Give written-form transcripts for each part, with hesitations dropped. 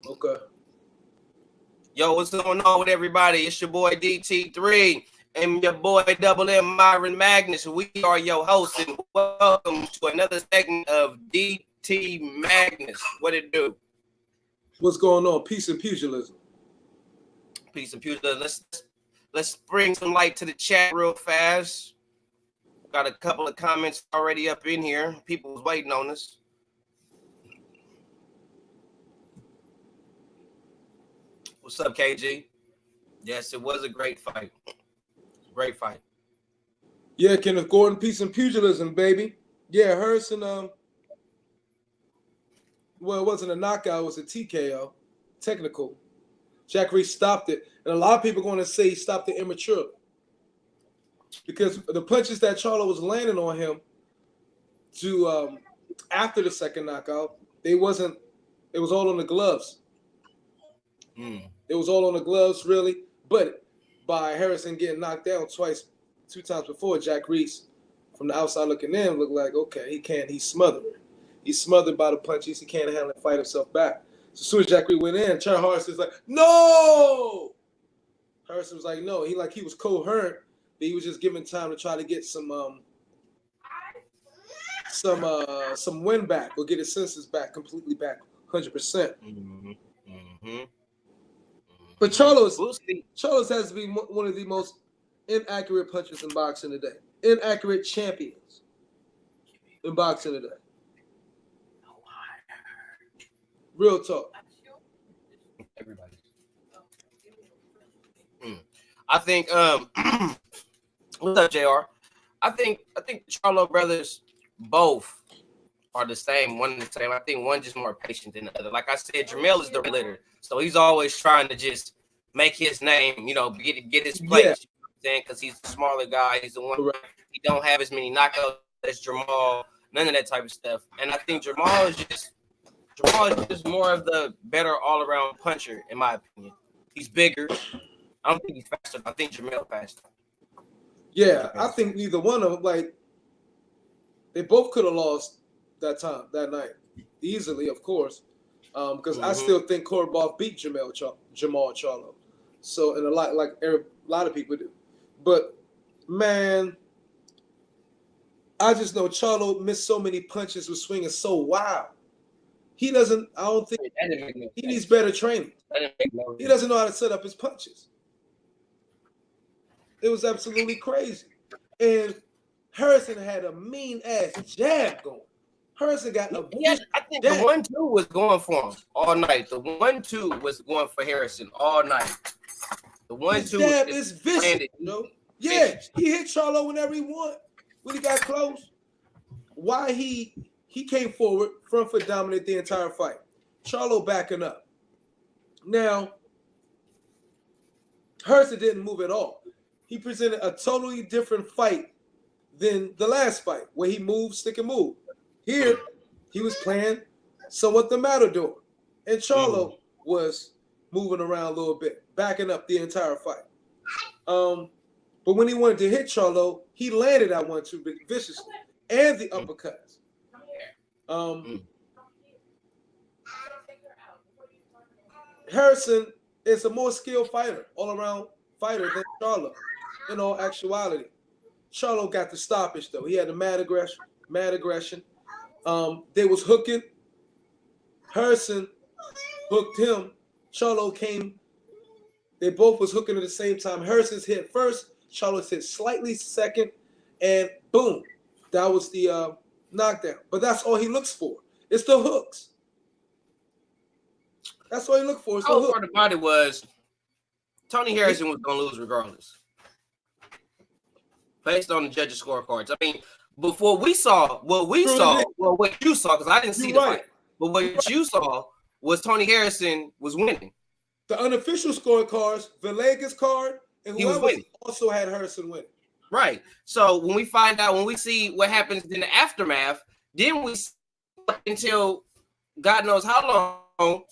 Okay. Yo, what's going on with everybody? It's your boy DT3 and your boy Double M Magnus. We are your hosts, and welcome to another segment of DT-Magnus. What it do? What's going on? Peace and pugilism. Peace and pugilism. Let's bring some light to the chat real fast. Got a couple of comments already up in here. People's waiting on us. What's up, KG? Yes, it was a great fight. Great fight. Yeah, Kenneth Gordon, peace and pugilism, baby. Yeah, Harrison, well, it wasn't a knockout, it was a TKO, technical. Jack Reese stopped it. And a lot of people are going to say he stopped it immaturely. Because the punches that Charlo was landing on him to after the second knockout, it was all on the gloves. It was all on the gloves, really. But by Harrison getting knocked down two times before, Jack Reese, from the outside looking in, looked like, okay, he's smothered. He's smothered by the punches. He can't handle and fight himself back. So as soon as Jack Reese went in, Charles Harrison's like, no! Harrison was like, no. He was coherent, but he was just given time to try to get some wind back or get his senses back, completely back, 100%. But Charlo's has to be one of the most inaccurate punchers in boxing today. Inaccurate champions in boxing today. Real talk. Everybody. I think what's up, JR? I think the Charlo brothers both are the same, one and the same. I think one just more patient than the other. Like I said, Jermell is the leader, so he's always trying to just make his name, get his place. Yeah. Because he's the smaller guy, he's the one. Right. He don't have as many knockouts as Jamal, none of that type of stuff. And I think Jamal is just more of the better all-around puncher, in my opinion. He's bigger. I don't think he's faster. I think Jermell faster. Yeah, I think neither one of them, they both could have lost that night easily, of course, because I still think Korobov beat Jamal Charlo. So, and a lot of people do, but man, I just know Charlo missed so many punches, was swinging so wild. He doesn't. I don't think he needs better training. He doesn't know how to set up his punches. It was absolutely crazy, and Harrison had a mean ass jab going. Harrison got a I think the 1-2 was going for him all night. The 1-2 was going for Harrison all night. The 1-2 jab is vicious, Yeah, he hit Charlo whenever he wanted. When he got close, why he came forward, front foot dominant the entire fight. Charlo backing up. Now, Harrison didn't move at all. He presented a totally different fight than the last fight, where he moved, stick and move. Here, he was playing somewhat the matador, and Charlo was moving around a little bit, backing up the entire fight. But when he wanted to hit Charlo, he landed that 1-2 viciously, and the uppercuts. Harrison is a more skilled fighter, all-around fighter than Charlo, in all actuality. Charlo got the stoppage, though. He had a mad aggression. They was hooking. Harrison hooked him. Charlo came. They both was hooking at the same time. Harrison's hit first. Charlo's hit slightly second. And boom. That was the knockdown. But that's all he looks for. It's the hooks. That's all he looked for. The whole part about it was Tony Harrison was going to lose regardless. Based on the judges' scorecards. I mean, before what you saw, because I didn't see the fight, but what you saw was Tony Harrison was winning. The unofficial scorecards, Villegas card, and whoever also had Harrison winning. Right. So when we see what happens in the aftermath, then we see until God knows how long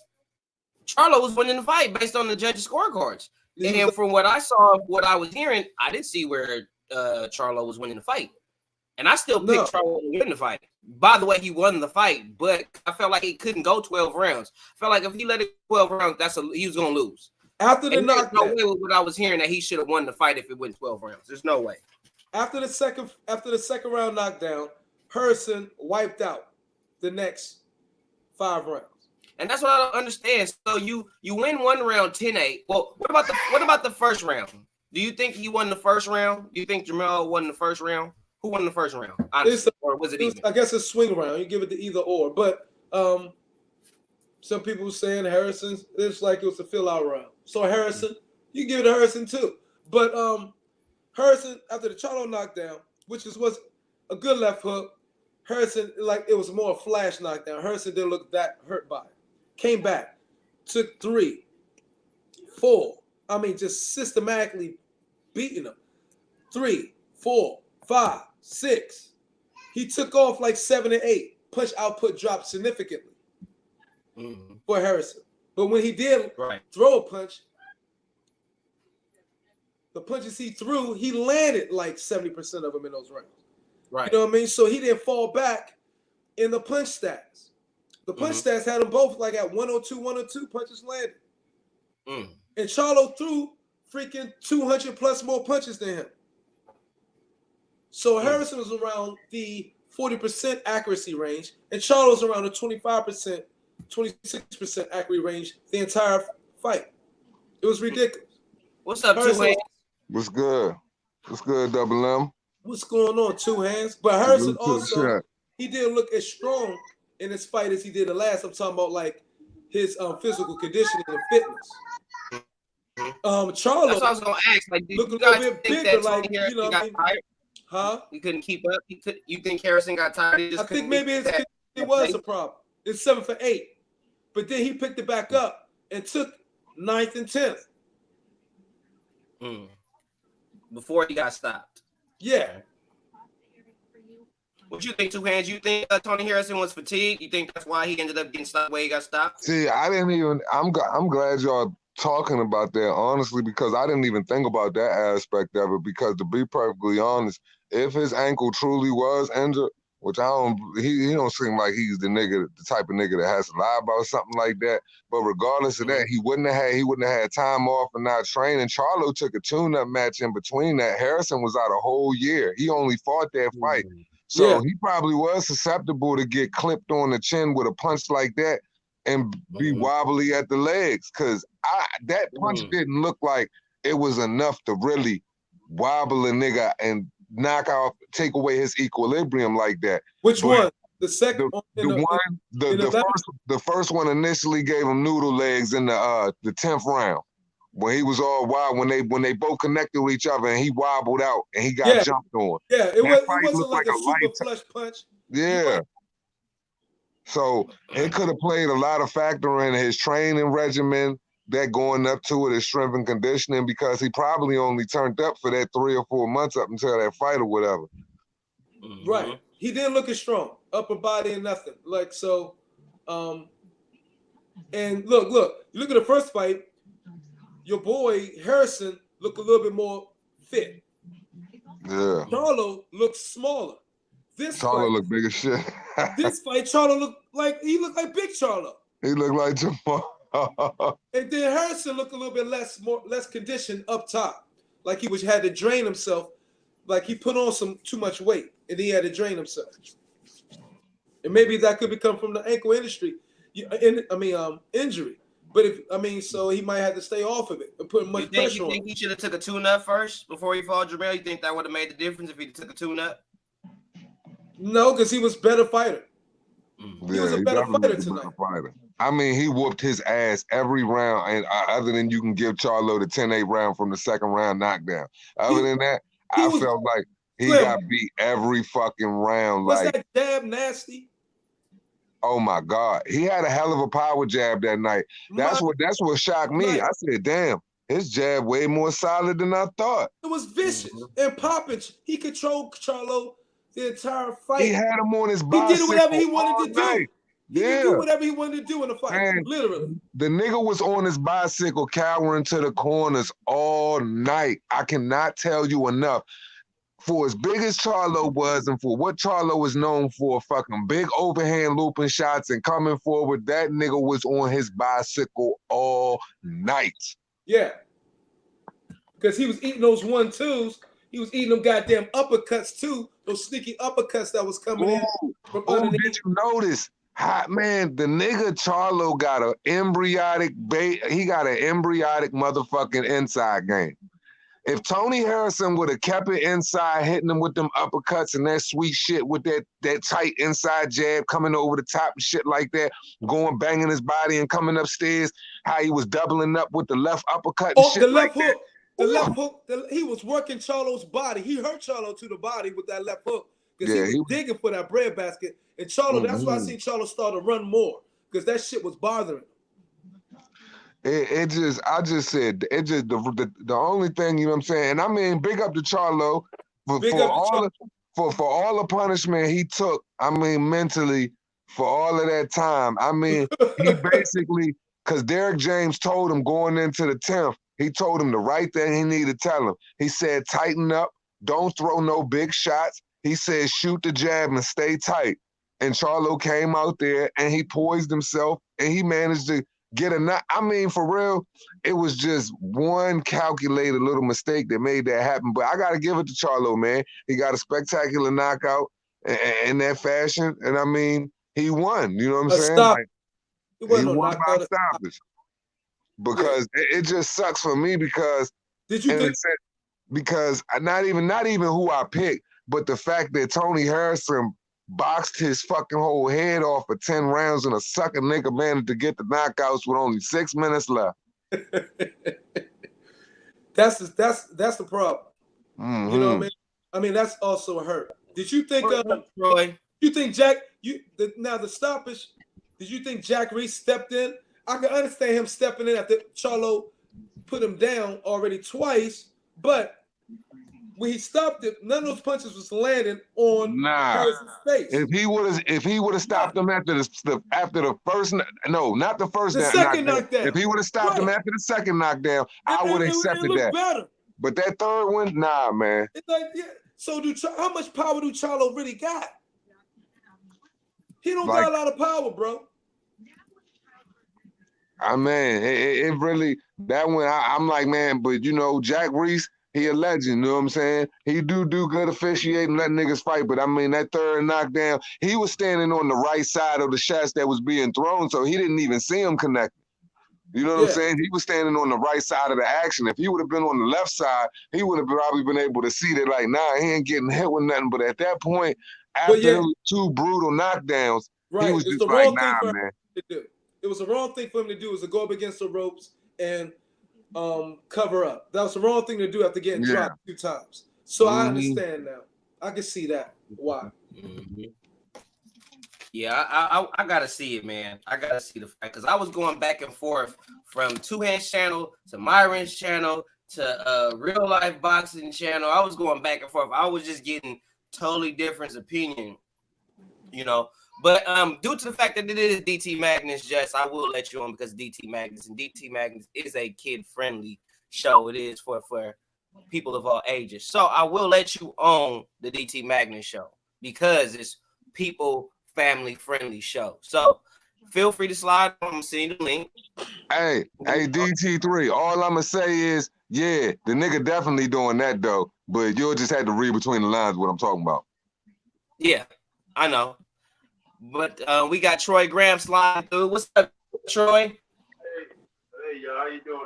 Charlo was winning the fight based on the judges' scorecards. And from what I saw, what I was hearing, I didn't see where Charlo was winning the fight. And I still picked Charlo to win the fight. By the way, he won the fight, but I felt like he couldn't go 12 rounds. I felt like if he let it 12 rounds, he was going to lose. After the knockdown. There's no way with what I was hearing that he should have won the fight if it went 12 rounds. There's no way. After the second round knockdown, Harrison wiped out the next 5 rounds. And that's what I don't understand. So you win one round 10-8. Well, what about the first round? Do you think he won the first round? Do you think Jamel won the first round? Who won the first round? Honestly, or was it even? I guess a swing round. You give it to either or. But some people were saying Harrison's. It's like it was a fill-out round. So Harrison, you give it to Harrison too. But Harrison, after the Charlo knockdown, which was a good left hook, Harrison, like it was more a flash knockdown. Harrison didn't look that hurt by it. Came back, took 3, 4. I mean, just systematically beating him. 3, 4, 5, 6. He took off like 7 and 8. Punch output dropped significantly for Harrison. But when he did throw a punch, the punches he threw, he landed like 70% of them in those rounds. Right. You know what I mean? So he didn't fall back in the punch stats. The punch stats had them both like at 102, 102 punches landed. And Charlo threw freaking 200 plus more punches than him. So Harrison was around the 40% accuracy range, and Charlo's around the 25%, 26% accuracy range the entire fight. It was ridiculous. What's up, Harrison? 2 Hands? What's good? What's good, Double M? What's going on, 2 Hands? But Harrison also, he didn't look as strong in this fight as he did the last. I'm talking about like his physical conditioning and fitness. Charlo, that's what I was gonna ask. Like, do look you a little bit bigger, like you know what I mean? Tired? Huh? He couldn't keep up. You think Harrison got tired? I think maybe it was a problem. It's 7 for 8, but then he picked it back up and took 9th and 10th. Before he got stopped. Yeah. What you think, 2 Hands? You think Tony Harrison was fatigued? You think that's why he ended up getting stopped the way he got stopped? See, I didn't even. I'm glad y'all talking about that, honestly, because I didn't even think about that aspect of it. Because to be perfectly honest, if his ankle truly was injured, which I don't, he don't seem like he's the type of nigga that has to lie about something like that. But regardless of that, he wouldn't have had time off and not training. Charlo took a tune-up match in between that. Harrison was out a whole year. He only fought that fight. So he probably was susceptible to get clipped on the chin with a punch like that and be wobbly at the legs. Because that punch didn't look like it was enough to really wobble a nigga and take away his equilibrium like that. Which one? The second the first one initially gave him noodle legs in the 10th round. When he was all wild, when they both connected with each other and he wobbled out and he got jumped on. Yeah, it wasn't like a super flush punch. Yeah. So it could have played a lot of factor in his training regimen, that going up to it, his strength and conditioning, because he probably only turned up for that 3 or 4 months up until that fight or whatever. Right. He didn't look as strong, upper body and nothing. Like so, and look, you look at the first fight. Your boy Harrison looked a little bit more fit. Yeah. Charlo looked smaller. Charlo looked big as shit. This fight, Charlo looked like Big Charlo. He looked like Jamal. And then Harrison looked a little bit less conditioned up top. Like he had to drain himself. Like he put on too much weight and he had to drain himself. And maybe that could come from the ankle injury. But so he might have to stay off of it and put much pressure on. You think he should have took a tune-up first before he fought Jamel? You think that would have made the difference if he took a tune-up? No, because he was a better fighter. He was a better fighter tonight. I mean, he whooped his ass every round, and other than you can give Charlo the 10-8 round from the second round knockdown. Other than that, I felt like he got beat every fucking round. Was that jab nasty? Oh my God, he had a hell of a power jab that night. That's what shocked me. I said, damn, his jab way more solid than I thought. It was vicious and popping. He controlled Charlo the entire fight. He had him on his bicycle. He did whatever he wanted to do. He could do whatever he wanted to do in the fight. Man, literally. The nigga was on his bicycle cowering to the corners all night. I cannot tell you enough. for as big as Charlo was and for what Charlo was known for, fucking big overhand looping shots and coming forward, that nigga was on his bicycle all night. Yeah. Because he was eating those 1-2s. He was eating them goddamn uppercuts too. Those sneaky uppercuts that was coming in from underneath. Did you notice? Hot man, the nigga Charlo got an embryotic he got an embryotic motherfucking inside game. If Tony Harrison would have kept it inside, hitting him with them uppercuts and that sweet shit with that tight inside jab coming over the top and shit like that, going banging his body and coming upstairs, how he was doubling up with the left uppercut and shit the left like hook. That. The left hook, he was working Charlo's body. He hurt Charlo to the body with that left hook because he was digging for that bread basket. And Charlo, that's why I seen Charlo start to run more because that shit was bothering him. I just said the only thing, you know what I'm saying? And I mean, big up to Charlo for all the punishment he took, I mean, mentally for all of that time. I mean, he basically, because Derrick James told him going into the 10th, he told him the right thing he needed to tell him. He said, tighten up, don't throw no big shots. He said, shoot the jab and stay tight. And Charlo came out there and he poised himself and he managed to get a knock. I mean, for real, it was just one calculated little mistake that made that happen. But I got to give it to Charlo, man. He got a spectacular knockout in that fashion. And I mean, he won. You know what I'm saying? Like, he won by stoppage. Because it just sucks for me because because not even who I picked, but the fact that Tony Harrison boxed his fucking whole head off for 10 rounds and a sucker nigga managed to get the knockouts with only 6 minutes left. That's the problem. You know what I mean? I mean, that's also a hurt. Did you think Troy? You think the stoppage, did you think Jack Reese stepped in? I can understand him stepping in after Charlo put him down already twice, but when he stopped it, none of those punches was landing on Harrison's face. If he would have stopped him after the first, no, not the first, the second knockdown. If he would have stopped him after the second knockdown, I would have accepted that. Better. But that third one, nah, man. It's like, so how much power do Charlo really got? He don't got a lot of power, bro. I mean, it really, that one, I'm like, man, but you know, Jack Reese, he a legend, you know what I'm saying? He do good officiating, letting niggas fight, but I mean, that third knockdown, he was standing on the right side of the shots that was being thrown, so he didn't even see him connect. You know what I'm saying? He was standing on the right side of the action. If he would have been on the left side, he would have probably been able to see that, like, nah, he ain't getting hit with nothing. But at that point, after those 2 brutal knockdowns, he was just like, nah, man. It was the wrong thing for him to do, was to go up against the ropes and cover up. That was the wrong thing to do after getting dropped 2 times. So I understand now. I can see that. Why? Yeah, I gotta see it, man. I gotta see the fight because I was going back and forth from Two Hands channel to Myron's channel to Real Life Boxing channel. I was going back and forth. I was just getting totally different opinion, you know. But due to the fact that it is DT-Magnus, Jess, I will let you on because DT-Magnus is a kid-friendly show. It is for people of all ages. So I will let you on the DT-Magnus show because it's people family-friendly show. So feel free to slide. I'm gonna send you the link. Hey, DT3. All I'm gonna say is, the nigga definitely doing that though. But you'll just have to read between the lines what I'm talking about. Yeah, I know. But we got Troy Graham sliding through. What's up, Troy? Hey, y'all. How you doing?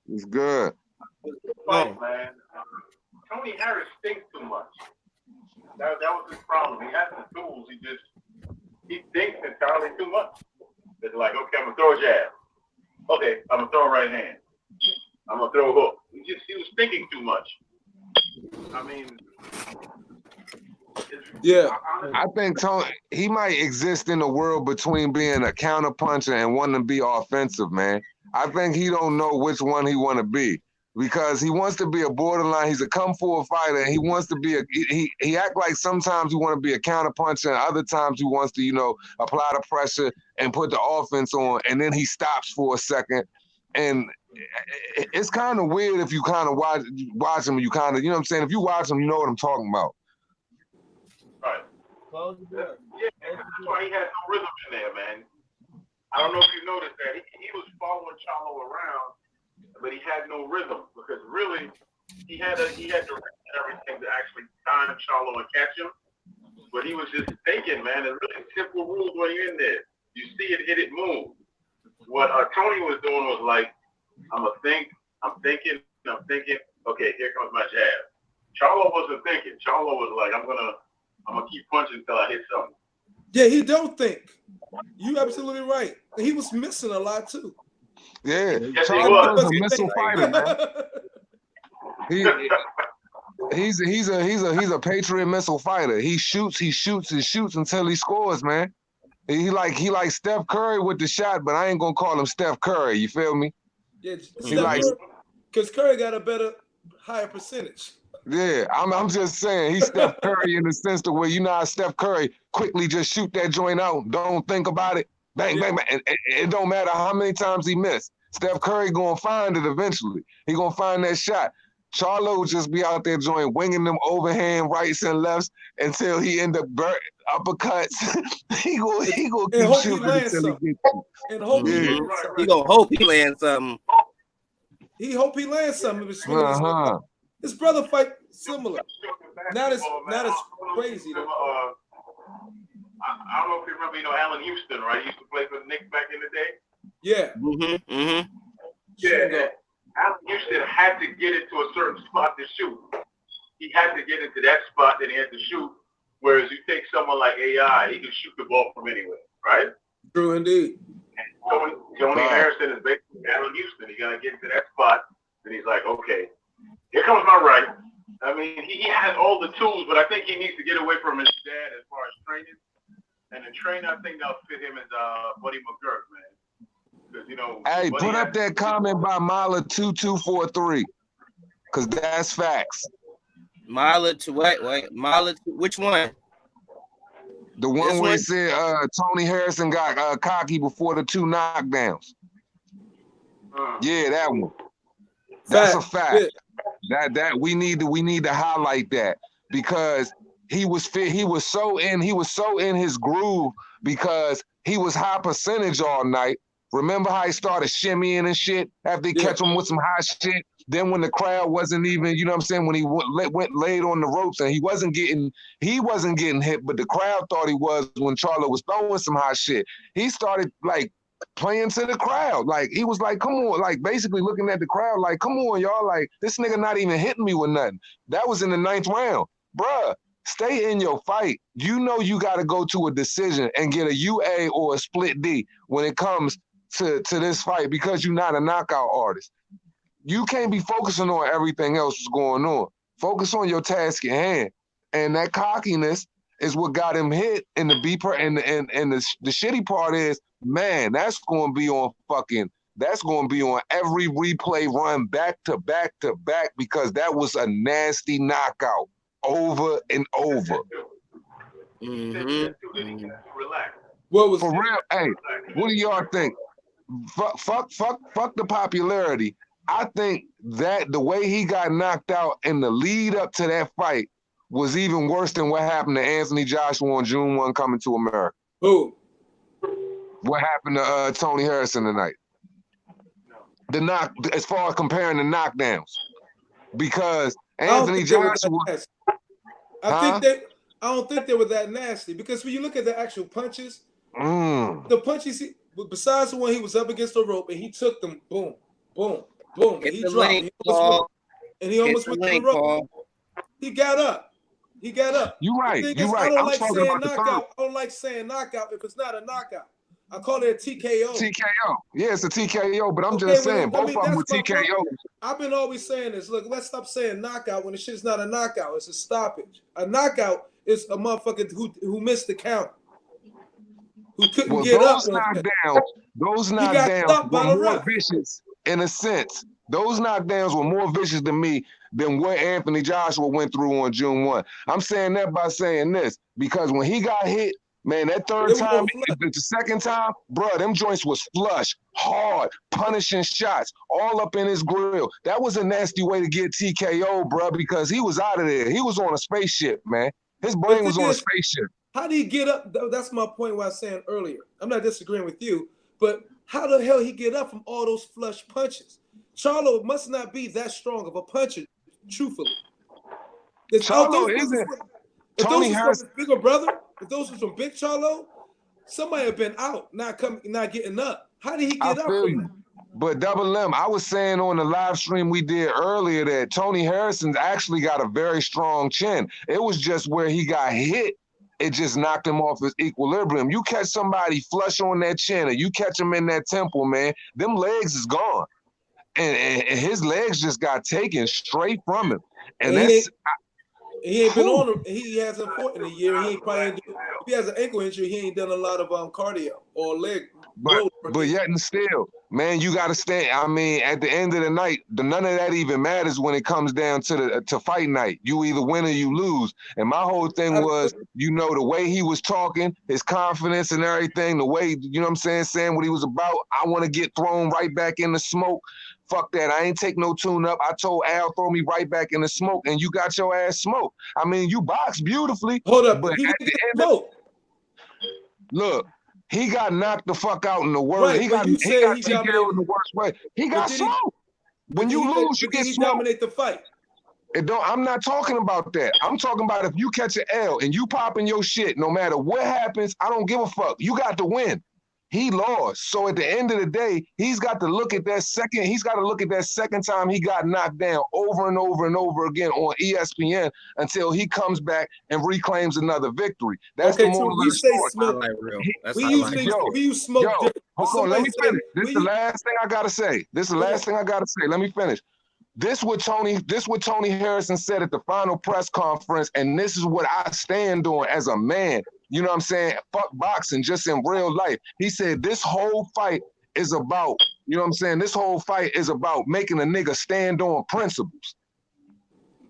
It's good. Fight, man. Tony Harris thinks too much. That was his problem. He has the tools. He thinks entirely too much. It's like, okay, I'm gonna throw a jab. Okay, I'm gonna throw a right hand. I'm gonna throw a hook. He was thinking too much. I mean, I think Tony, he might exist in a world between being a counterpuncher and wanting to be offensive, man. I think he don't know which one he want to be because he wants to be a borderline. He's a come forward fighter. And he wants to be he act like sometimes he want to be a counterpuncher and other times he wants to, you know, apply the pressure and put the offense on. And then he stops for a second and it's kind of weird if you kind of watch him. You kind of, you know what I'm saying? If you watch him, you know what I'm talking about. Right. Yeah, that's why he had no rhythm in there, man. I don't know if you noticed that. He was following Charlo around, but he had no rhythm because really he had direction and everything to actually time Charlo and catch him. But he was just thinking, man. It's really simple rules when you're in there. You see it, hit it, move. What Tony was doing was like, I'm thinking. Okay, here comes my jab. Charlo wasn't thinking. Charlo was like, I'm gonna keep punching until I hit something. Yeah, he don't think. You absolutely right. And he was missing a lot too. Yeah, Yes, he Charlo was. is a missile fighter, man. He's a Patriot missile fighter. He shoots until he scores, man. He like Steph Curry with the shot, but I ain't gonna call him Steph Curry. You feel me? Yeah, because Curry got a better, higher percentage. Yeah, I'm just saying he's Steph Curry in the sense to where you know how Steph Curry quickly just shoot that joint out, don't think about it, bang, bang, bang. It don't matter how many times he missed. Steph Curry gonna find it eventually. He gonna find that shot. Charlo just be out there joint winging them overhand rights and lefts until he end up uppercuts. he gonna keep shooting until he gets you. And hope he lands something. He gonna hope he lands something. He hope he lands something. His brother fight similar. Not as crazy though. I don't know if you remember, Allen Houston, right? He used to play for the Knicks back in the day. Yeah. Yeah. Allen Houston had to get into a certain spot to shoot. He had to get into that spot that he had to shoot. Whereas you take someone like AI, he can shoot the ball from anywhere, right? True indeed. Tony Harrison is basically Allen Houston. He gotta get into that spot, and he's like, okay, here comes my right. I mean, he has all the tools, but I think he needs to get away from his dad as far as training. And the trainer, I think that'll fit him as Buddy McGurk, man. Because Hey, put up that comment by Mala2243, because that's facts. Mala to wait. Mala, which one? The one where it said Tony Harrison got cocky before the 2 knockdowns. Yeah, that one. That's a fact. Yeah. That we need to highlight that because he was fit. He was so in his groove because he was high percentage all night. Remember how he started shimmying and shit after he catch him with some high shit? Then when the crowd wasn't even, you know what I'm saying, when he went laid on the ropes and he wasn't getting hit, but the crowd thought he was when Charlo was throwing some high shit. He started like playing to the crowd. Like he was like, come on, like basically looking at the crowd like, come on, y'all, like this nigga not even hitting me with nothing. That was in the 9th round. Bruh, stay in your fight. You know you gotta go to a decision and get a UA or a split D when it comes to this fight because you're not a knockout artist. You can't be focusing on everything else that's going on. Focus on your task at hand. And that cockiness is what got him hit. And the shitty part is, man, that's going to be on every replay run back to back to back because that was a nasty knockout over and over. What was for real? Hey, what do y'all think? Fuck the popularity. I think that the way he got knocked out in the lead up to that fight was even worse than what happened to Anthony Joshua on June 1 coming to America. Who? What happened to Tony Harrison tonight? As far as comparing the knockdowns, because Anthony Joshua. I don't think they were that nasty because when you look at the actual punches, the punches, besides the one he was up against the rope and he took them, boom, boom, boom, and he dropped, and he almost went to the rope. He got up. You're right. I don't like saying knockout. I don't like saying knockout if it's not a knockout. I call it a TKO. TKO. Yeah, it's a TKO, but I'm just saying both of them were TKOs. I've been always saying this. Look, let's stop saying knockout when the shit's not a knockout. It's a stoppage. A knockout is a motherfucker who missed the count. Who couldn't get up. Those knockdowns were more vicious in a sense. Those knockdowns were more vicious to me than what Anthony Joshua went through on June 1. I'm saying that by saying this, because when he got hit Man, that third time, the second time, bro, them joints was flush, hard, punishing shots, all up in his grill. That was a nasty way to get TKO, bro, because he was out of there. He was on a spaceship, man. His brain was on a spaceship. How do he get up? That's my point what I was saying earlier. I'm not disagreeing with you, but how the hell he get up from all those flush punches? Charlo must not be that strong of a puncher, truthfully. Charlo isn't. If those was from bigger brother, if those was from Big Charlo, somebody have been out, not getting up. How did he get up from that? But Double M, I was saying on the live stream we did earlier that Tony Harrison's actually got a very strong chin. It was just where he got hit, it just knocked him off his equilibrium. You catch somebody flush on that chin, or you catch him in that temple, man, them legs is gone. And his legs just got taken straight from him. And he ain't been on him. He hasn't fought in a year. He ain't probably. If he has an ankle injury, he ain't done a lot of cardio or leg. But yet and still, man, you got to stay. I mean, at the end of the night, none of that even matters when it comes down to fight night. You either win or you lose. And my whole thing was, you know, the way he was talking, his confidence and everything, the way, you know what I'm saying what he was about. I want to get thrown right back in the smoke. Fuck that. I ain't take no tune up. I told Al, throw me right back in the smoke, and you got your ass smoked. I mean, you boxed beautifully. Hold up. But he at the end of, look, he got knocked the fuck out in the worst. Right, he got TKO in the worst way. He got smoked. When you lose, you get smoked. Dominate the fight. I'm not talking about that. I'm talking about if you catch an L and you popping your shit, no matter what happens, I don't give a fuck. You got to win. He lost. So at the end of the day, he's got to look at that second. He's got to look at that second time he got knocked down over and over and over again on ESPN until he comes back and reclaims another victory. That's the moral of the story. We use smoke. Hold on, let me finish. This is the last thing I gotta say. Let me finish. This what Tony Harrison said at the final press conference, and this is what I stand on as a man. You know what I'm saying? Fuck boxing, just in real life. He said this whole fight is about, you know what I'm saying? This whole fight is about making a nigga stand on principles.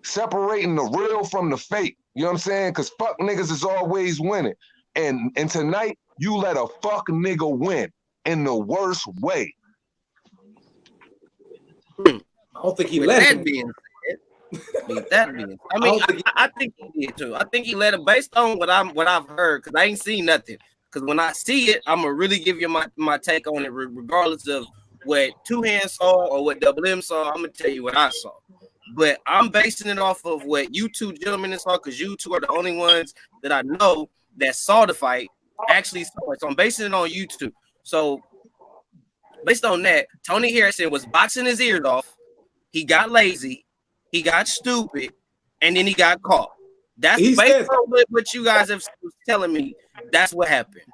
Separating the real from the fake. You know what I'm saying? Because fuck niggas is always winning. And tonight, you let a fuck nigga win in the worst way. I don't think he let him. I think he did too. I think he let him based on what I've heard, because I ain't seen nothing. Because when I see it, I'm gonna really give you my take on it, regardless of what Two Hands saw or what Double M saw. I'm gonna tell you what I saw, but I'm basing it off of what you two gentlemen saw, because you two are the only ones that I know that saw the fight, actually saw it. So I'm basing it on you two. So based on that, Tony Harrison was boxing his ears off. He got lazy. He got stupid, and then he got caught. That's based on what you guys have telling me. That's what happened.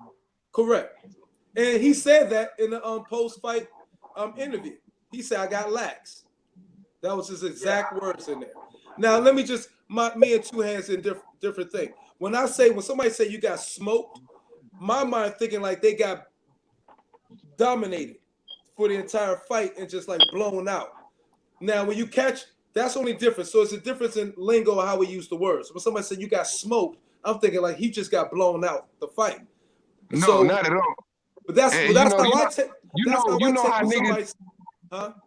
Correct. And he said that in the post-fight interview. He said, I got lax. That was his exact words in there. Now, let me just, me and Two Hands in different thing. When somebody say you got smoked, my mind thinking like they got dominated for the entire fight and just like blown out. Now, when you catch, that's only difference. So it's a difference in lingo of how we use the words. When somebody said you got smoked, I'm thinking like he just got blown out the fight. No, not at all. But that's how I take. You know how niggas.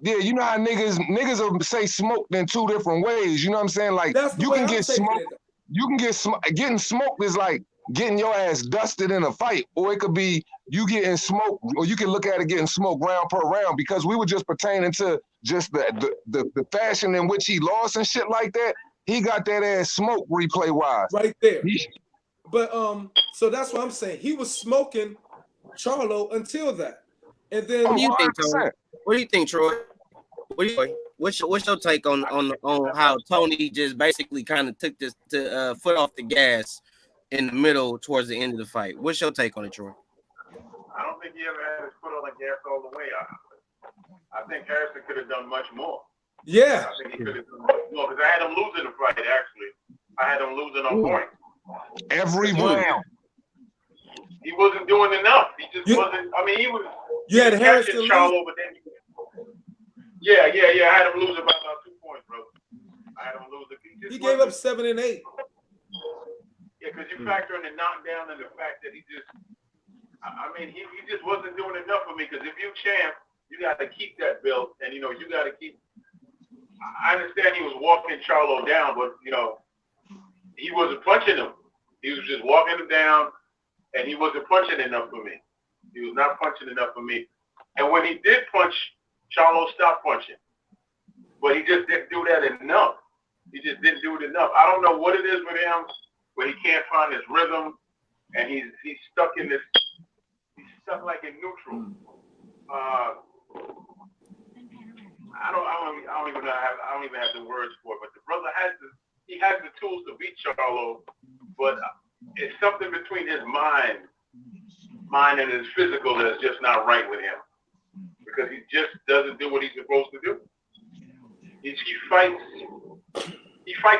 Yeah, you know how niggas will say smoked in two different ways. You know what I'm saying? Like you can get smoked. You can get getting smoked is like getting your ass dusted in a fight, or it could be you getting smoked, or you can look at it getting smoked round per round, because we were just pertaining to just the fashion in which he lost and shit like that. He got that ass smoked replay wise. Right there. But so that's what I'm saying. He was smoking Charlo until that. And then what do you think, Tony? What do you think, Troy? What's your take on how Tony just basically kind of took this foot off the gas in the middle towards the end of the fight? What's your take on it, Troy? I don't think he ever had his foot on the gas all the way. I think Harrison could have done much more. Yeah. I think he could have done much more, because I had him losing the fight, actually. I had him losing on point. Every round. He wasn't doing enough. He just wasn't. I mean, he was. You had Harrison Charlo, but then I had him losing by about 2 points, bro. I had him losing. He gave up 7 and 8. Yeah, because you factor in the knockdown and the fact that he just wasn't doing enough for me. Because if you champ, you got to keep that belt, and you got to keep. I understand he was walking Charlo down, but he wasn't punching him. He was just walking him down, and he wasn't punching enough for me. He was not punching enough for me. And when he did punch, Charlo stopped punching. But he just didn't do that enough. He just didn't do it enough. I don't know what it is with him, but he can't find his rhythm, and he's stuck in this. He's stuck like in neutral. I don't even have the words for it. But the brother has the tools to beat Charlo, but it's something between his mind and his physical that's just not right with him, because he just doesn't do what he's supposed to do. He fights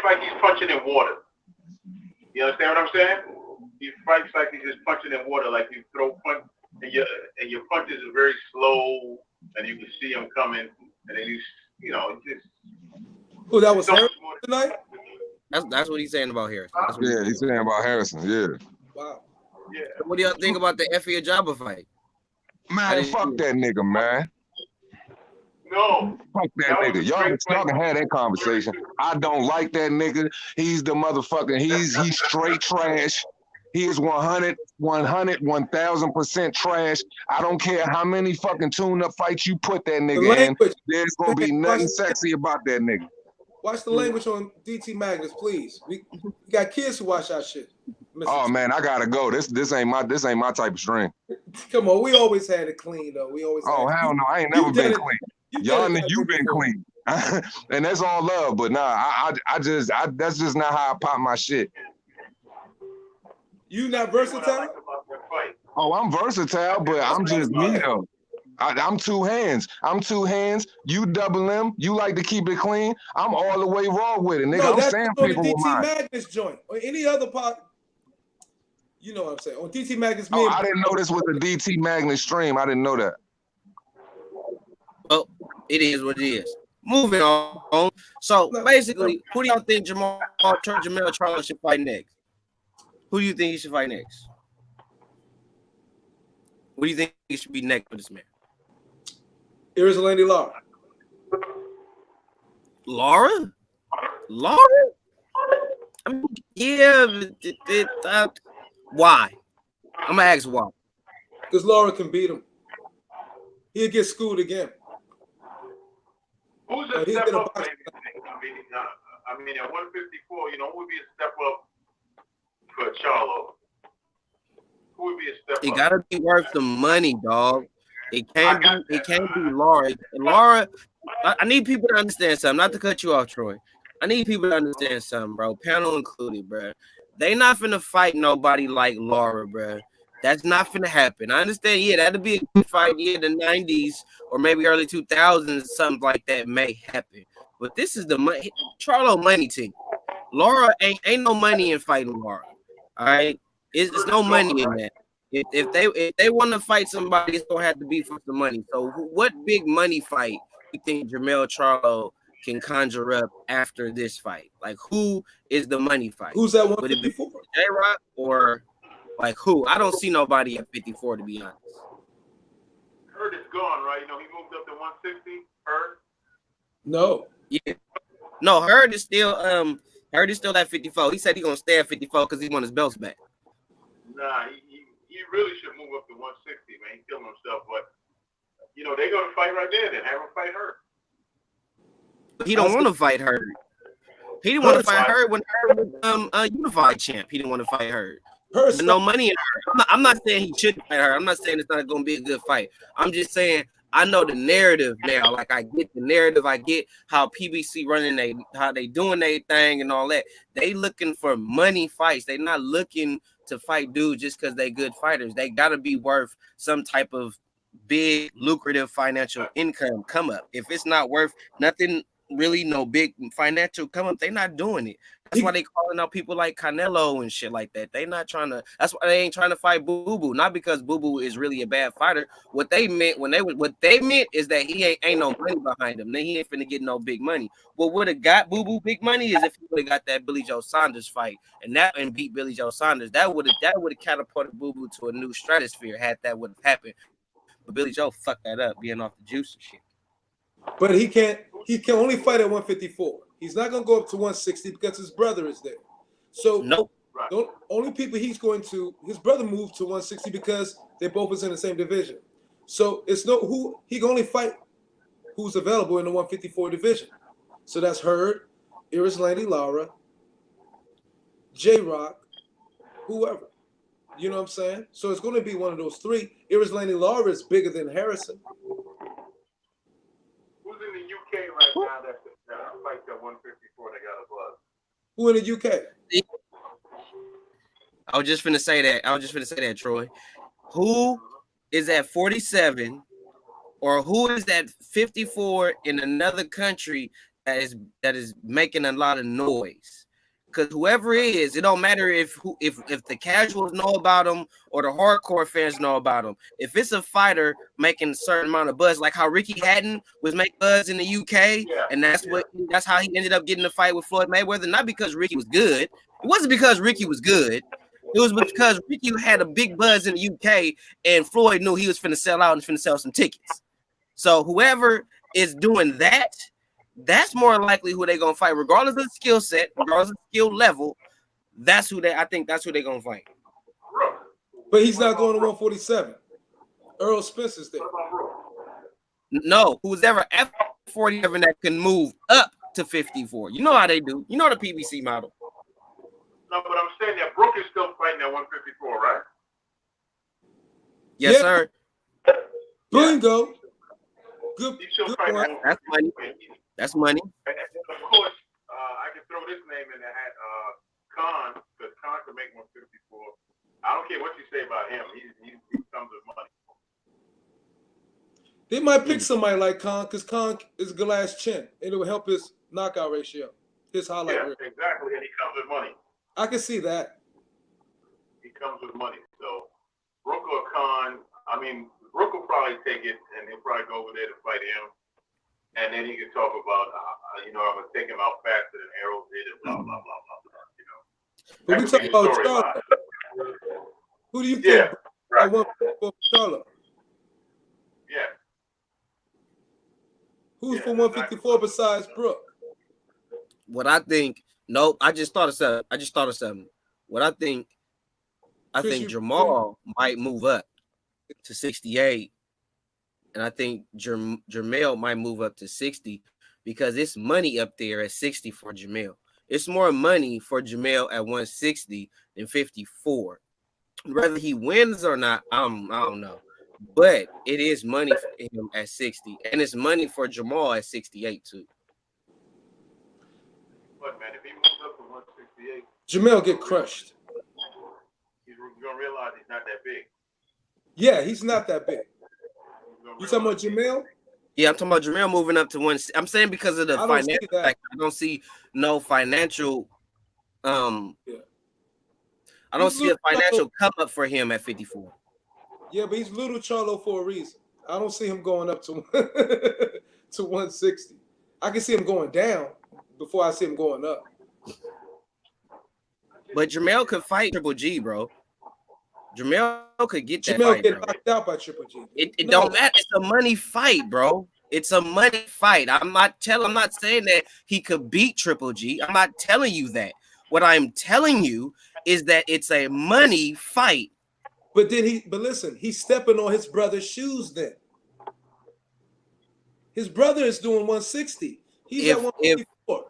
like he's punching in water. You understand what I'm saying? He fights like he's just punching in water, like you throw punch, and your punches are very slow, and you can see him coming, and then just. Oh, that was Harrison tonight? That's what he's saying about Harrison. Yeah, he's saying about Harrison. Yeah. Wow. Yeah. What do y'all think about the Effie Ajaba fight? Man, fuck that nigga, man. No. Fuck that nigga. Y'all can have that conversation. I don't like that nigga. He's the motherfucker. He's straight trash. He is 1000% trash. I don't care how many fucking tune-up fights you put that nigga in. There's gonna be nothing sexy about that nigga. Watch the language on DT-Magnus, please. We got kids who watch our shit. Oh man, I gotta go. This ain't my type of stream. Come on, we always had it clean though. We always. Oh hell no, I ain't never been clean. Y'all niggas, you been clean, and that's all love. But nah, that's just not how I pop my shit. You not versatile? Oh, I'm versatile, but I'm just me though. I'm two hands. You double M. You like to keep it clean. I'm all the way raw with it, nigga. No, I'm saying people with mine. DT-Magnus joint or any other part. You know what I'm saying? On DT-Magnus. Oh, I didn't know this was a DT-Magnus stream. I didn't know that. Well, it is what it is. Moving on. So basically, who do y'all think Jamel Charlo should fight next? Who do you think he should fight next? What do you think he should be next for this man? Here is Landy Lara. Lara? I mean, yeah. Why? I'm gonna ask why. Because Lara can beat him. He'll get schooled again. Who's a step up, baby? I mean, at 154, who would be a step up for Charlo? Who would be a step up? It gotta be worth the money, dog. It can't be Lara. Lara, I need people to understand something. Not to cut you off, Troy. I need people to understand something, bro. Panel included, bro. They not finna fight nobody like Lara, bro. That's not finna happen. I understand, yeah, that'd be a good fight, yeah, the 90s or maybe early 2000s, something like that may happen. But this is the Charlo money team. Lara ain't no money in fighting Lara. All right, it's no money in that. If they want to fight somebody, it's gonna have to be for some money. So, what big money fight you think Jamel Charlo can conjure up after this fight? Like, who is the money fight? Who's that one? Would it be J-Rock or like who? I don't see nobody at 54, to be honest. Hurt is gone, right? He moved up to 160. Hurt? No. Yeah. No, Hurt is still at 54. He said he's gonna stay at 54 because he want his belts back. Nah, he really should move up to 160, man. He's killing himself, but they're gonna fight right there. Then have him fight Hurt. He don't want to fight Hurt. He didn't want to fight Hurt when Hurt was a unified champ. He didn't want to fight Hurt. No money in Hurt. I'm not saying he shouldn't fight Hurt. I'm not saying it's not going to be a good fight. I'm just saying I know the narrative now. Like, I get the narrative. I get how PBC running how they doing their thing and all that. They looking for money fights. They not looking to fight dudes just because they good fighters. They got to be worth some type of big lucrative financial income come up. If it's not worth nothing really no big financial come up. They're not doing it. That's why they calling out people like Canelo and shit like that. They not trying to. That's why they ain't trying to fight Boo Boo. Not because Boo Boo is really a bad fighter. What they meant is that he ain't no money behind him. Then he ain't finna get no big money. What would have got Boo Boo big money is if he would have got that Billy Joe Saunders fight and beat Billy Joe Saunders. That would have catapulted Boo Boo to a new stratosphere had that would have happened. But Billy Joe fucked that up, being off the juice and shit. But he can only fight at 154. He's not gonna go up to 160 because his brother is there. So nope. The only people his brother moved to 160 because they both was in the same division. So it's he can only fight who's available in the 154 division. So that's Hurd, Landy Lara, J-Rock, whoever. You know what I'm saying? So it's going to be one of those three. Landy Lara is bigger than Harrison. Who's in the UK right now that fights at 154 that got a buzz? Who in the UK? I was just finna say that, Troy. Who is at 47 or who is at 54 in another country that is making a lot of noise? Because whoever it is, it don't matter if the casuals know about him or the hardcore fans know about him. If it's a fighter making a certain amount of buzz, like how Ricky Hatton was making buzz in the UK, and that's how he ended up getting the fight with Floyd Mayweather. Not because Ricky was good. It wasn't because Ricky was good. It was because Ricky had a big buzz in the UK, and Floyd knew he was finna sell out and finna sell some tickets. So whoever is doing that, that's more likely who they're gonna fight, regardless of the skill set, regardless of the skill level. I think that's who they're gonna fight. But he's not going to 147. Earl Spence is there. No, who's ever at 47 that can move up to 54. You know how they do. You know the PBC model. No, but I'm saying that Brooke is still fighting at 154, right? Yes, sir. Bingo. Good. He's still good fighting. one. That's money. That's money. And of course, I can throw this name in the hat, Khan, because Khan can make 154. I don't care what you say about him. He comes with money. They might pick somebody like Khan because Khan is a glass chin, and it will help his knockout ratio, his highlight ratio. Exactly, and he comes with money. I can see that. He comes with money. So Brooke or Khan, Brooke will probably take it, and he'll probably go over there to fight him. And then he can talk about, I'm going to take him out faster than Errol did and blah, blah, blah, blah, blah, you know. But we talk about Charlo. Who do you think I want for Charlo? Yeah. Who's for 154 besides Brooke? What I think, nope, I just thought of something. What I think Jamal might move up to 68. And I think Jermell might move up to 60 because it's money up there at 60 for Jermell. It's more money for Jermell at 160 than 54. Whether he wins or not, I don't know. But it is money for him at 60. And it's money for Jamal at 68 too. Look, man, if he moves up to 168, Jermell get crushed. He's going to realize he's not that big. Yeah, he's not that big. You talking about Jermell? Yeah, I'm talking about Jermell moving up to one. I'm saying because of the financial factor. I don't see no financial. I don't see a financial come up for him at 54. Yeah, but he's little Charlo for a reason. I don't see him going up to to 160. I can see him going down before I see him going up. But Jermell could fight Triple G, bro. Jermell could get that Jermell fight, get bro. knocked out by Triple G. It don't matter. It's a money fight, bro. It's a money fight. I'm not saying that he could beat Triple G. I'm not telling you that. What I'm telling you is that it's a money fight. But listen, he's stepping on his brother's shoes then. His brother is doing 160. He's at 154.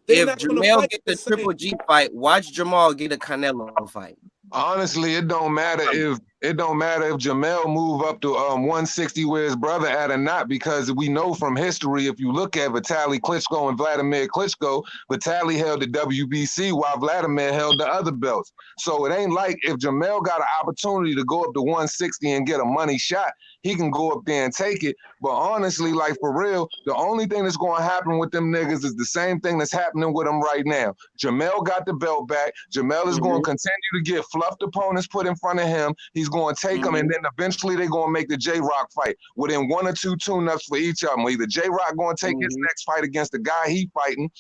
If Jermell gets the Triple G fight, watch Jamal get a Canelo fight. Honestly, it don't matter if Jermell move up to 160 where his brother at or not, because we know from history, if you look at Vitaly Klitschko and Vladimir Klitschko, Vitaly held the WBC while Vladimir held the other belts. So it ain't like if Jermell got an opportunity to go up to 160 and get a money shot, he can go up there and take it. But honestly, like for real, the only thing that's going to happen with them niggas is the same thing that's happening with them right now. Jamel got the belt back. Jamel is going to continue to get fluffed opponents put in front of him. He's going to take them, and then eventually they're going to make the J-Rock fight within 1 or 2 tune-ups for each of them. Either J-Rock going to take his next fight against the guy he fighting.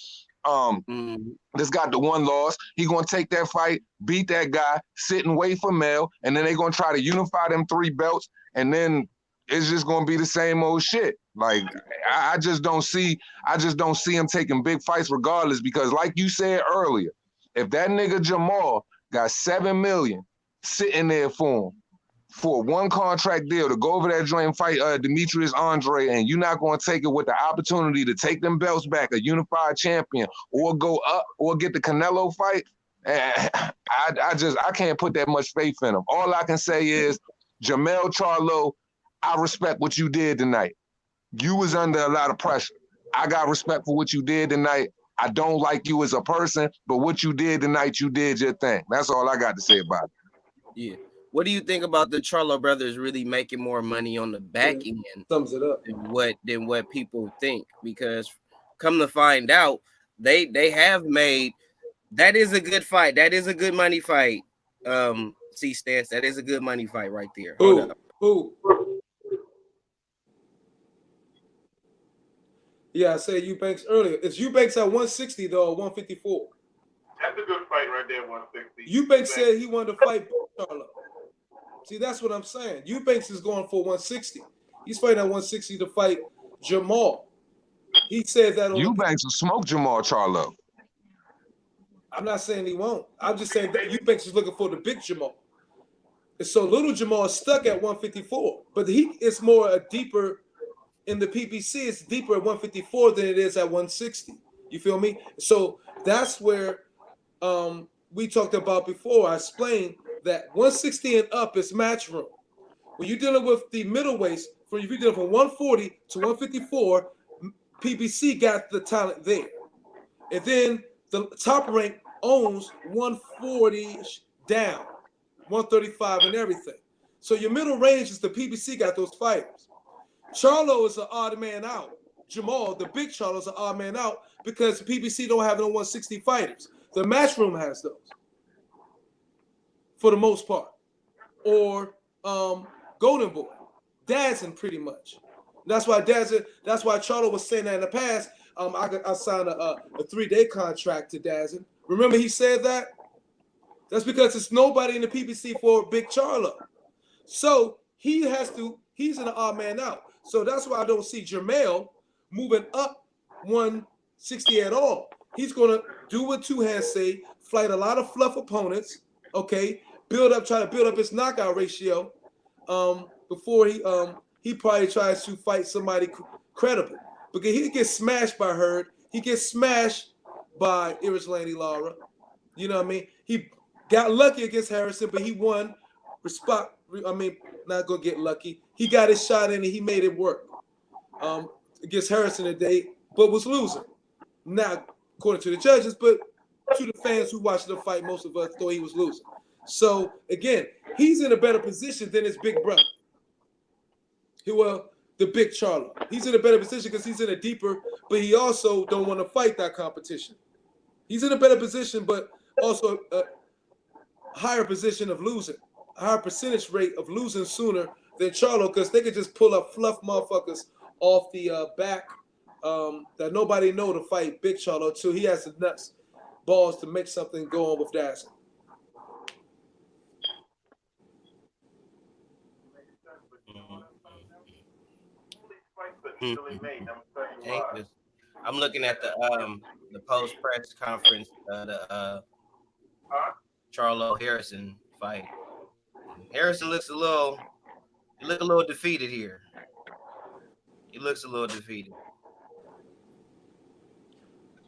This got the 1 loss. He gonna take that fight, beat that guy, sit and wait for Mel, and then they gonna try to unify them 3 belts, and then it's just gonna be the same old shit. Like I just don't see him taking big fights regardless, because like you said earlier, if that nigga Jamal got $7 million sitting there for him for 1 contract deal to go over that joint and fight Demetrius Andre, and you're not going to take it with the opportunity to take them belts back, a unified champion, or go up, or get the Canelo fight, I can't put that much faith in him. All I can say is, Jamel Charlo, I respect what you did tonight. You was under a lot of pressure. I got respect for what you did tonight. I don't like you as a person, but what you did tonight, you did your thing. That's all I got to say about it. Yeah. What do you think about the Charlo brothers really making more money on the back end? Sums it up. Than what people think? Because come to find out, they have made, that is a good fight. That is a good money fight. C-Stance, that is a good money fight right there. Who? Yeah, I said Eubanks earlier. It's Eubanks at 160 though, or 154. That's a good fight right there, 160. Eubanks said he wanted to fight Charlo. See, that's what I'm saying. Eubanks is going for 160. He's fighting at 160 to fight Jamal. He said that. Eubanks will smoke Jamal Charlo. I'm not saying he won't. I'm just saying that Eubanks is looking for the big Jamal. And so little Jamal is stuck at 154, but it's more a deeper in the PPC. It's deeper at 154 than it is at 160. You feel me? So that's where we talked about before. I explained that 160 and up is match room. When you're dealing with the middleweights, if you're dealing from 140 to 154, PBC got the talent there. And then the top rank owns 140 down, 135 and everything. So your middle range is the PBC got those fighters. Charlo is an odd man out. Jamal, the big Charlo, is an odd man out because the PBC don't have no 160 fighters. The matchroom has those, for the most part. Or Golden Boy, Dazin, pretty much. That's why Charlo was saying that in the past. I signed a 3-day contract to Dazin. Remember he said that? That's because it's nobody in the PBC for Big Charlo. So he's an odd man out. So that's why I don't see Jermell moving up 160 at all. He's going to do what Two Hands say, fight a lot of fluff opponents, okay, try to build up his knockout ratio before he probably tries to fight somebody credible. Because he gets smashed by Hurd. He gets smashed by Iris-Landy Lara. You know what I mean? He got lucky against Harrison, but he won. Not going to get lucky. He got his shot in and he made it work against Harrison today, but was losing. Not according to the judges, but to the fans who watched the fight, most of us thought he was losing. So, again, he's in a better position than his big brother. The big Charlo. He's in a better position because he's in a deeper, but he also don't want to fight that competition. He's in a better position, but also a higher position of losing, a higher percentage rate of losing sooner than Charlo, because they could just pull up fluff motherfuckers off the back that nobody know to fight Big Charlo too. He has the nuts, balls to make something go on with Dazin. I'm looking at the post press conference, the Charlo Harrison fight. Harrison looks a little defeated here. He looks a little defeated.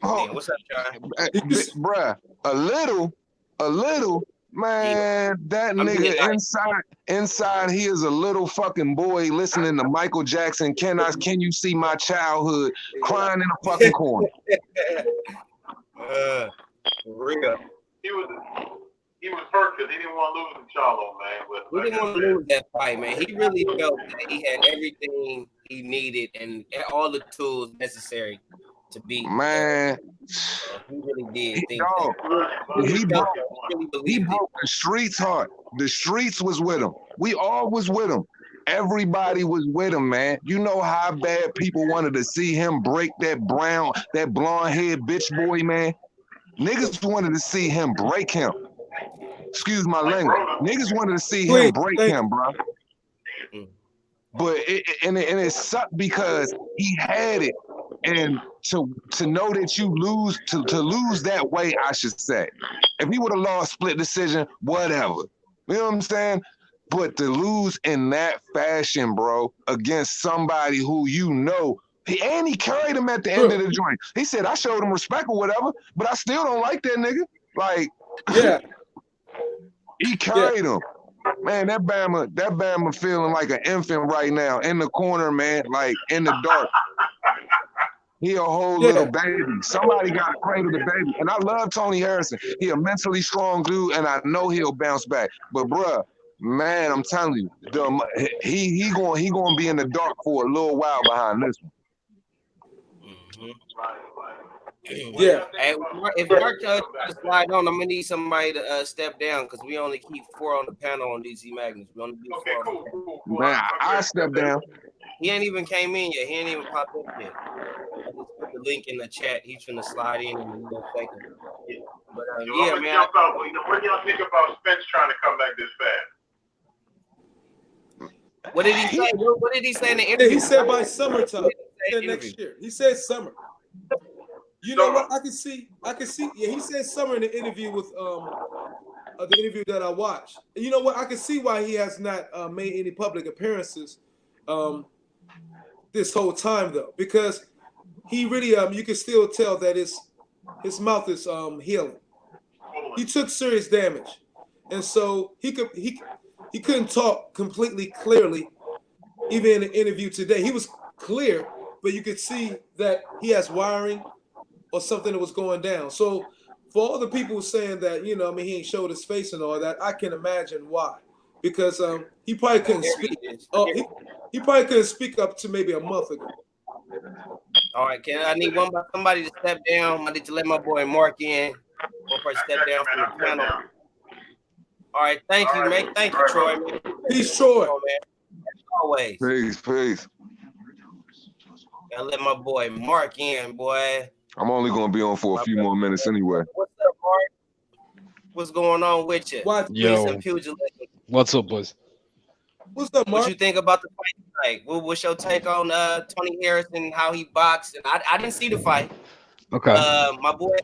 Oh, what's up, John? Bruh, a little, man, that nigga inside he is a little fucking boy listening to Michael Jackson, Can You See My Childhood, crying in a fucking corner. For real. He he was hurt because he didn't want to lose to Charlo, man. But He didn't want to lose that fight, man. He really felt that he had everything he needed and all the tools necessary to beat. Man, He really did. he broke the streets hard. The streets was with him. We all was with him. Everybody was with him, man. You know how bad people wanted to see him break that blonde head bitch boy, man. Niggas wanted to see him break him. Excuse my language. Niggas wanted to see him break him, bro. But it sucked because he had it, and to know that you lose to lose that way, I should say. If he would have lost split decision, whatever. You know what I'm saying? But to lose in that fashion, bro, against somebody who you know, he carried him at the end of the joint. He said, I showed him respect or whatever, but I still don't like that nigga. Like, yeah, he carried him. Man, that Bama feeling like an infant right now in the corner, man, like in the dark. He a whole little baby. Somebody got to cradle the baby. And I love Tony Harrison. He a mentally strong dude, and I know he'll bounce back. But, bruh, man, I'm telling you, he gonna be in the dark for a little while behind this one. Yeah. Hey, if Mark slide on, I'm gonna need somebody to step down because we only keep 4 on the panel on DT-Magnus. We only do 4. Cool. Man, I step down. He ain't even came in yet. He ain't even popped up yet. I just put the link in the chat. He's gonna slide in and we'll take him. But yeah, man. What do y'all think about Spence trying to come back this fast? What did he say? What did he say in the interview? He said by summertime. He said next year. He said summer. You know what? I can see. Yeah, he said summer in the interview with the interview that I watched. And you know what? I can see why he has not made any public appearances this whole time though, because he really you can still tell that his mouth is healing. He took serious damage, and so he couldn't talk completely clearly. Even in the interview today, he was clear, but you could see that he has wiring or something that was going down. So for all the people saying that, you know, I mean, he ain't showed his face and all that, I can imagine why. Because he probably couldn't speak. He probably couldn't speak up to maybe a month ago. All right, I need somebody to step down. I need to let my boy Mark in. One person step down from the panel. All right, thank you, man. Thank you, Troy. Man. Peace, Troy. Always. Peace. Gotta let my boy Mark in, boy. I'm only gonna be on for a few more minutes anyway. What's up, Mark? What's going on with you? Yo. What's up, boys? What's up, Mark? What you think about the fight tonight? What's your take on Tony Harrison, how he boxed? And I didn't see the fight. Okay. My boy,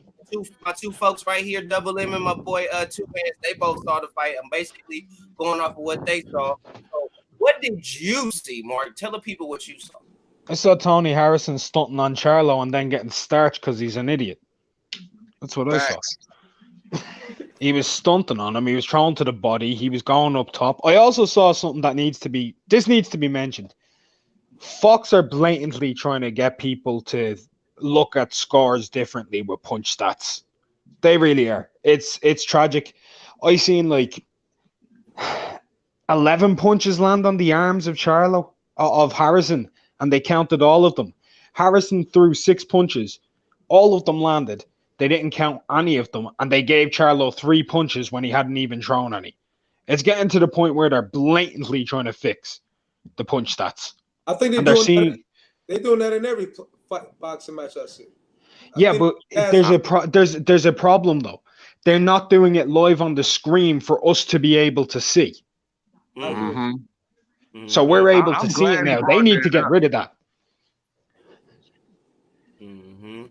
my two folks right here, Double M and my boy Two Hands, they both saw the fight. I'm basically going off of what they saw. So what did you see, Mark? Tell the people what you saw. I saw Tony Harrison stunting on Charlo and then getting starched because he's an idiot. That's what I saw. He was stunting on him. He was thrown to the body. He was going up top. I also saw something that needs to be mentioned. Fox are blatantly trying to get people to look at scores differently with punch stats. They really are. It's tragic. I seen like 11 punches land on the arms of Harrison, and they counted all of them. Harrison threw 6 punches. All of them landed. They didn't count any of them, and they gave Charlo 3 punches when he hadn't even thrown any. It's getting to the point where they're blatantly trying to fix the punch stats. I think they're doing that in every boxing match I see. But there's a problem though. They're not doing it live on the screen for us to be able to see. Mm-hmm. So we're able to see it now. They need to get rid of that. Mm-hmm.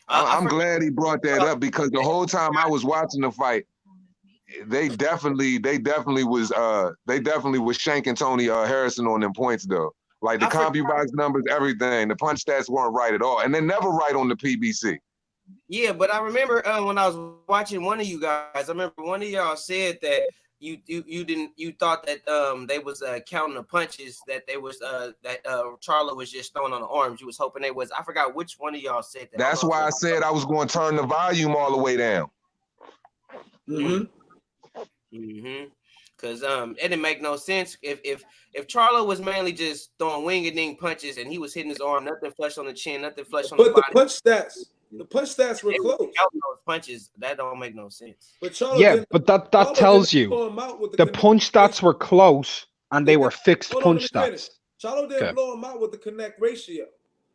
I'm glad he brought that up because the whole time I was watching the fight, they definitely was shanking Tony Harrison on them points though. Like the CompuBox numbers, everything. The punch stats weren't right at all, and they're never right on the PBC. Yeah, but I remember when I was watching one of you guys, I remember one of y'all said that you thought that they was counting the punches, that they was that Charlo was just throwing on the arms. You was hoping they was. I forgot which one of y'all said that. That's why I said I was going to turn the volume all the way down. Mm-hmm. Mm-hmm. Because it didn't make no sense if Charlo was mainly just throwing wing and ding punches and he was hitting his arm, nothing flush on the chin, nothing flush on the But the body. punch stats were They were close. counting those punches. That don't make no sense. But Charlo Yeah, didn't. but that Charlo tells didn't you blow him out with the connect punch stats ratio. were close and they were fixed Hold on, let punch me finish. stats. Charlo didn't Okay. blow him out with the connect ratio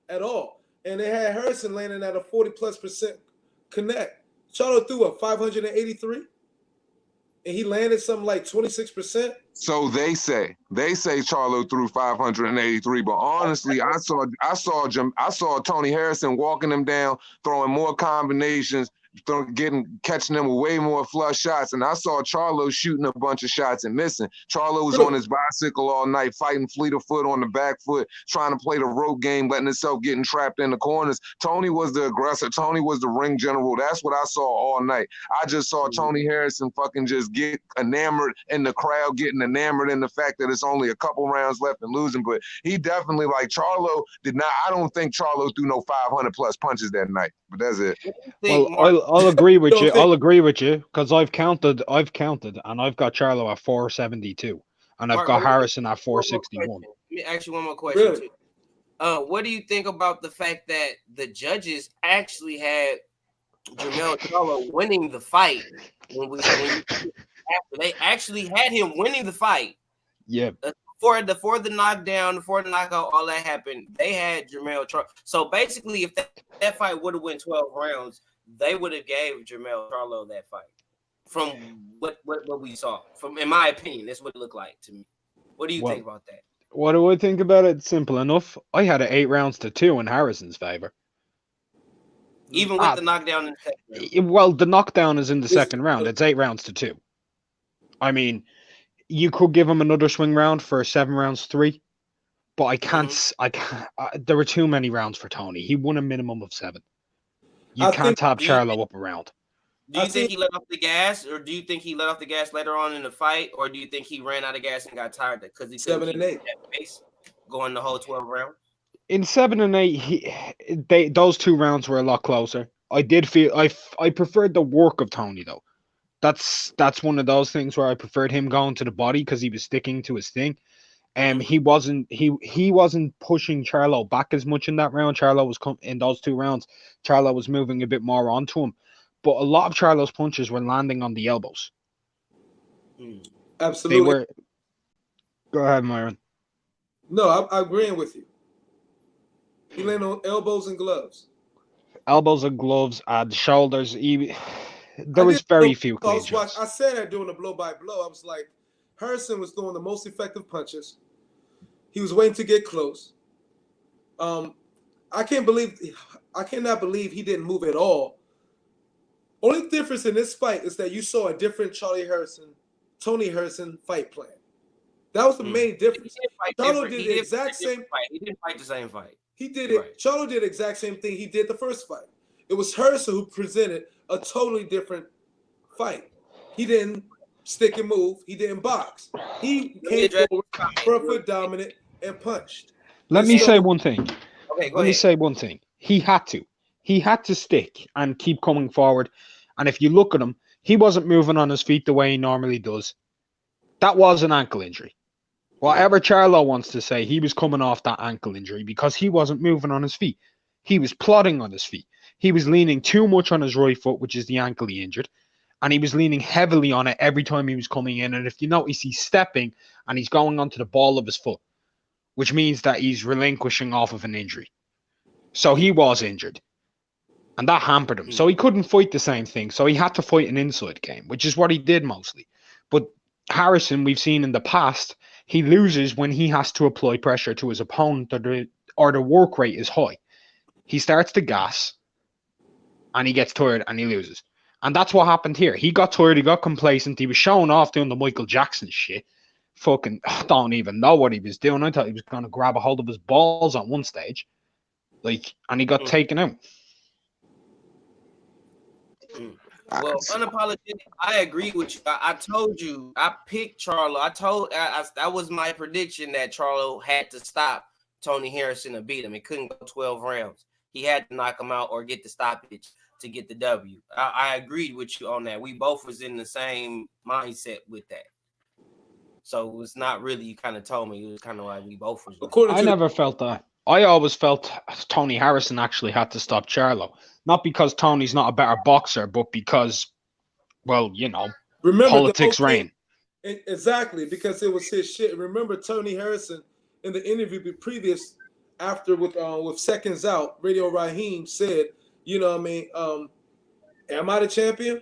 at all. And they had Harrison landing at a 40+% connect. Charlo threw a 583, and he landed something like 26%. So they say Charlo threw 583, but honestly, I saw Tony Harrison walking him down, throwing more combinations, catching them with way more flush shots, and I saw Charlo shooting a bunch of shots and missing. Charlo was on his bicycle all night, fighting fleet of foot on the back foot, trying to play the rope game, letting himself getting trapped in the corners. Tony was the aggressor. Tony was the ring general. That's what I saw all night. I just saw Tony Harrison fucking just get enamored in the crowd, getting enamored in the fact that it's only a couple rounds left and losing. But he definitely, like, Charlo did not. I don't think Charlo threw no 500+ punches that night. But that's it. Well, I'll agree with you. I'll agree with you because I've counted, and I've got Charlo at 472, and I've got Harrison at 461. Let me ask you one more question. Really? Too. What do you think about the fact that the judges actually had Jermell Charlo winning the fight after they actually had him winning the fight? Yeah. Before the knockdown, before the knockout, all that happened, they had Jermell Charlo. So basically, if that fight would have went 12 rounds, they would have gave Jermell Charlo that fight. From what we saw, in my opinion, that's what it looked like to me. What do you think about that? What do I think about it? Simple enough. I had it 8-2 in Harrison's favor. Even with the knockdown in the second round. Well, the knockdown is in the second round. It's 8-2. I mean, you could give him another swing round for 7-3, but I can't. There were too many rounds for Tony. He won a minimum of 7. You can't have Charlo up a round. Do you think he let off the gas, or do you think he let off the gas later on in the fight, or do you think he ran out of gas and got tired because he 7 and 8 pace going the whole 12 rounds? In 7 and 8, those 2 rounds were a lot closer. I did feel I preferred the work of Tony though. That's one of those things where I preferred him going to the body because he was sticking to his thing. He wasn't pushing Charlo back as much in that round. Charlo was in those 2 rounds. Charlo was moving a bit more onto him, but a lot of Charlo's punches were landing on the elbows. Absolutely. They were. Go ahead, Myron. No, I'm agreeing with you. He landed on elbows and gloves. Elbows and gloves and shoulders. There was very few clean shots. I said that during the blow by blow. I was like, Harrison was throwing the most effective punches. He was waiting to get close. I cannot believe he didn't move at all. Only difference in this fight is that you saw a different Tony Harrison fight plan. That was the main difference. Charlo did the exact same fight. He didn't fight the same fight. He did it. Right. Charlo did the exact same thing he did the first fight. It was Harrison who presented a totally different fight. He didn't stick and move. He didn't box. He came forward, front foot dominant, and punched. Let me say one thing. Okay, go Let me say one thing. He had to stick and keep coming forward. And if you look at him, he wasn't moving on his feet the way he normally does. That was an ankle injury. Whatever Charlo wants to say, he was coming off that ankle injury because he wasn't moving on his feet. He was plodding on his feet. He was leaning too much on his right foot, which is the ankle he injured. And he was leaning heavily on it every time he was coming in. And if you notice, he's stepping and he's going onto the ball of his foot, which means that he's relinquishing off of an injury. So he was injured. And that hampered him. So he couldn't fight the same thing. So he had to fight an inside game, which is what he did mostly. But Harrison, we've seen in the past, he loses when he has to apply pressure to his opponent or the work rate is high. He starts to gas and he gets tired and he loses. And that's what happened here. He got tired, he got complacent, he was showing off doing the Michael Jackson shit. Fucking, I don't even know what he was doing. I thought he was going to grab a hold of his balls on one stage. And he got taken out. Well, unapologetic, I agree with you. I told you, I picked Charlo. That was my prediction that Charlo had to stop Tony Harrison to beat him. It couldn't go 12 rounds. he had to knock him out or get the stoppage to get the W. I agreed with you on that. We both was in the same mindset with that. So it was not really, you kind of told me, it was kind of like we both was. I never felt that. I always felt Tony Harrison actually had to stop Charlo. Not because Tony's not a better boxer, but because, well, you know, remember, politics reign. Exactly, because it was his shit. Remember Tony Harrison in the interview previous after with Seconds Out, Radio Raheem said, you know what I mean, am I the champion?